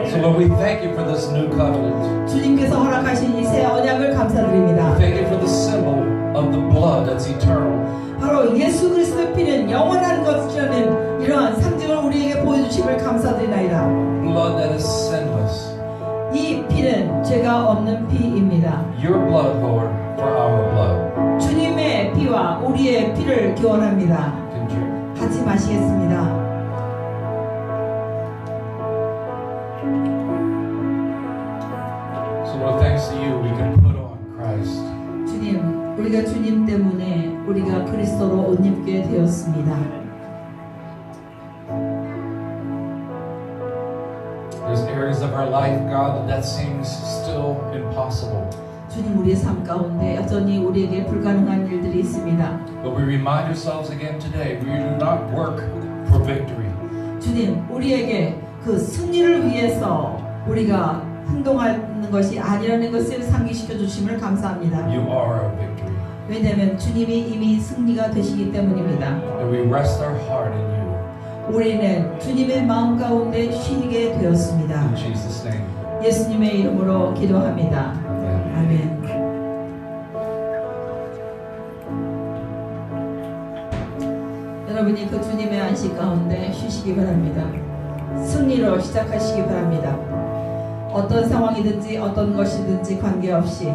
So Lord, we thank you for this new covenant. 주님께서 허락하신 이 새 언약을 감사드립니다. Thank you for the symbol of the blood that's eternal. 바로 예수 그리스도의 피는 영원한 것이라는 이러한 상징을 우리에게 보여주심을 감사드리나이다. Blood that is sinless. 이 피는 죄가 없는 피입니다. Your blood, Lord, for our blood. 주님의 피와 우리의 피를 교환합니다. Can you? 같이 마시겠습니다. So Lord, thanks to you, we can put on Christ. 주님, 우리가 주님 때문에 우리가 그리스도로 옷 입게 되었습니다. There's areas of our life, God, that seems still impossible. 주님, 우리의 삶 가운데 여전히 우리에게 불가능한 일들이 있습니다. But we remind ourselves again today, we do not work for victory. 주님, 우리에게 그 승리를 위해서 우리가 행동하는 것이 아니라는 것을 상기시켜 주심을 감사합니다. You are our victory. 왜냐하면 주님이 이미 승리가 되시기 때문입니다. And we rest our heart in you. 우리는 주님의 마음 가운데 쉬게 되었습니다. In Jesus' name. 예수님의 이름으로 기도합니다. Amen. 아멘. 여러분이 그 주님의 안식 가운데 쉬시기 바랍니다. 승리로 시작하시기 바랍니다. 어떤 상황이든지 어떤 것이든지 관계없이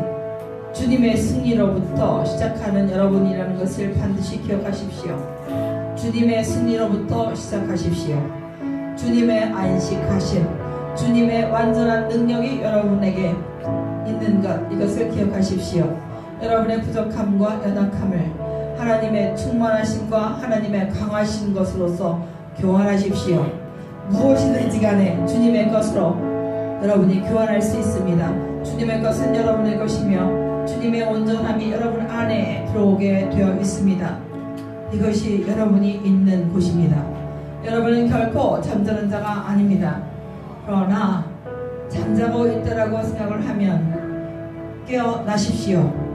주님의 승리로부터 시작하는 여러분이라는 것을 반드시 기억하십시오. 주님의 승리로부터 시작하십시오. 주님의 안식하심, 주님의 완전한 능력이 여러분에게 있는 것, 이것을 기억하십시오. 여러분의 부족함과 연약함을 하나님의 충만하심과 하나님의 강하신 것으로서 교환하십시오. 무엇이든지 간에 주님의 것으로 여러분이 교환할 수 있습니다. 주님의 것은 여러분의 것이며 주님의 온전함이 여러분 안에 들어오게 되어 있습니다. 이것이 여러분이 있는 곳입니다. 여러분은 결코 잠자는 자가 아닙니다. 그러나 잠자고 있다라고 생각을 하면 깨어나십시오.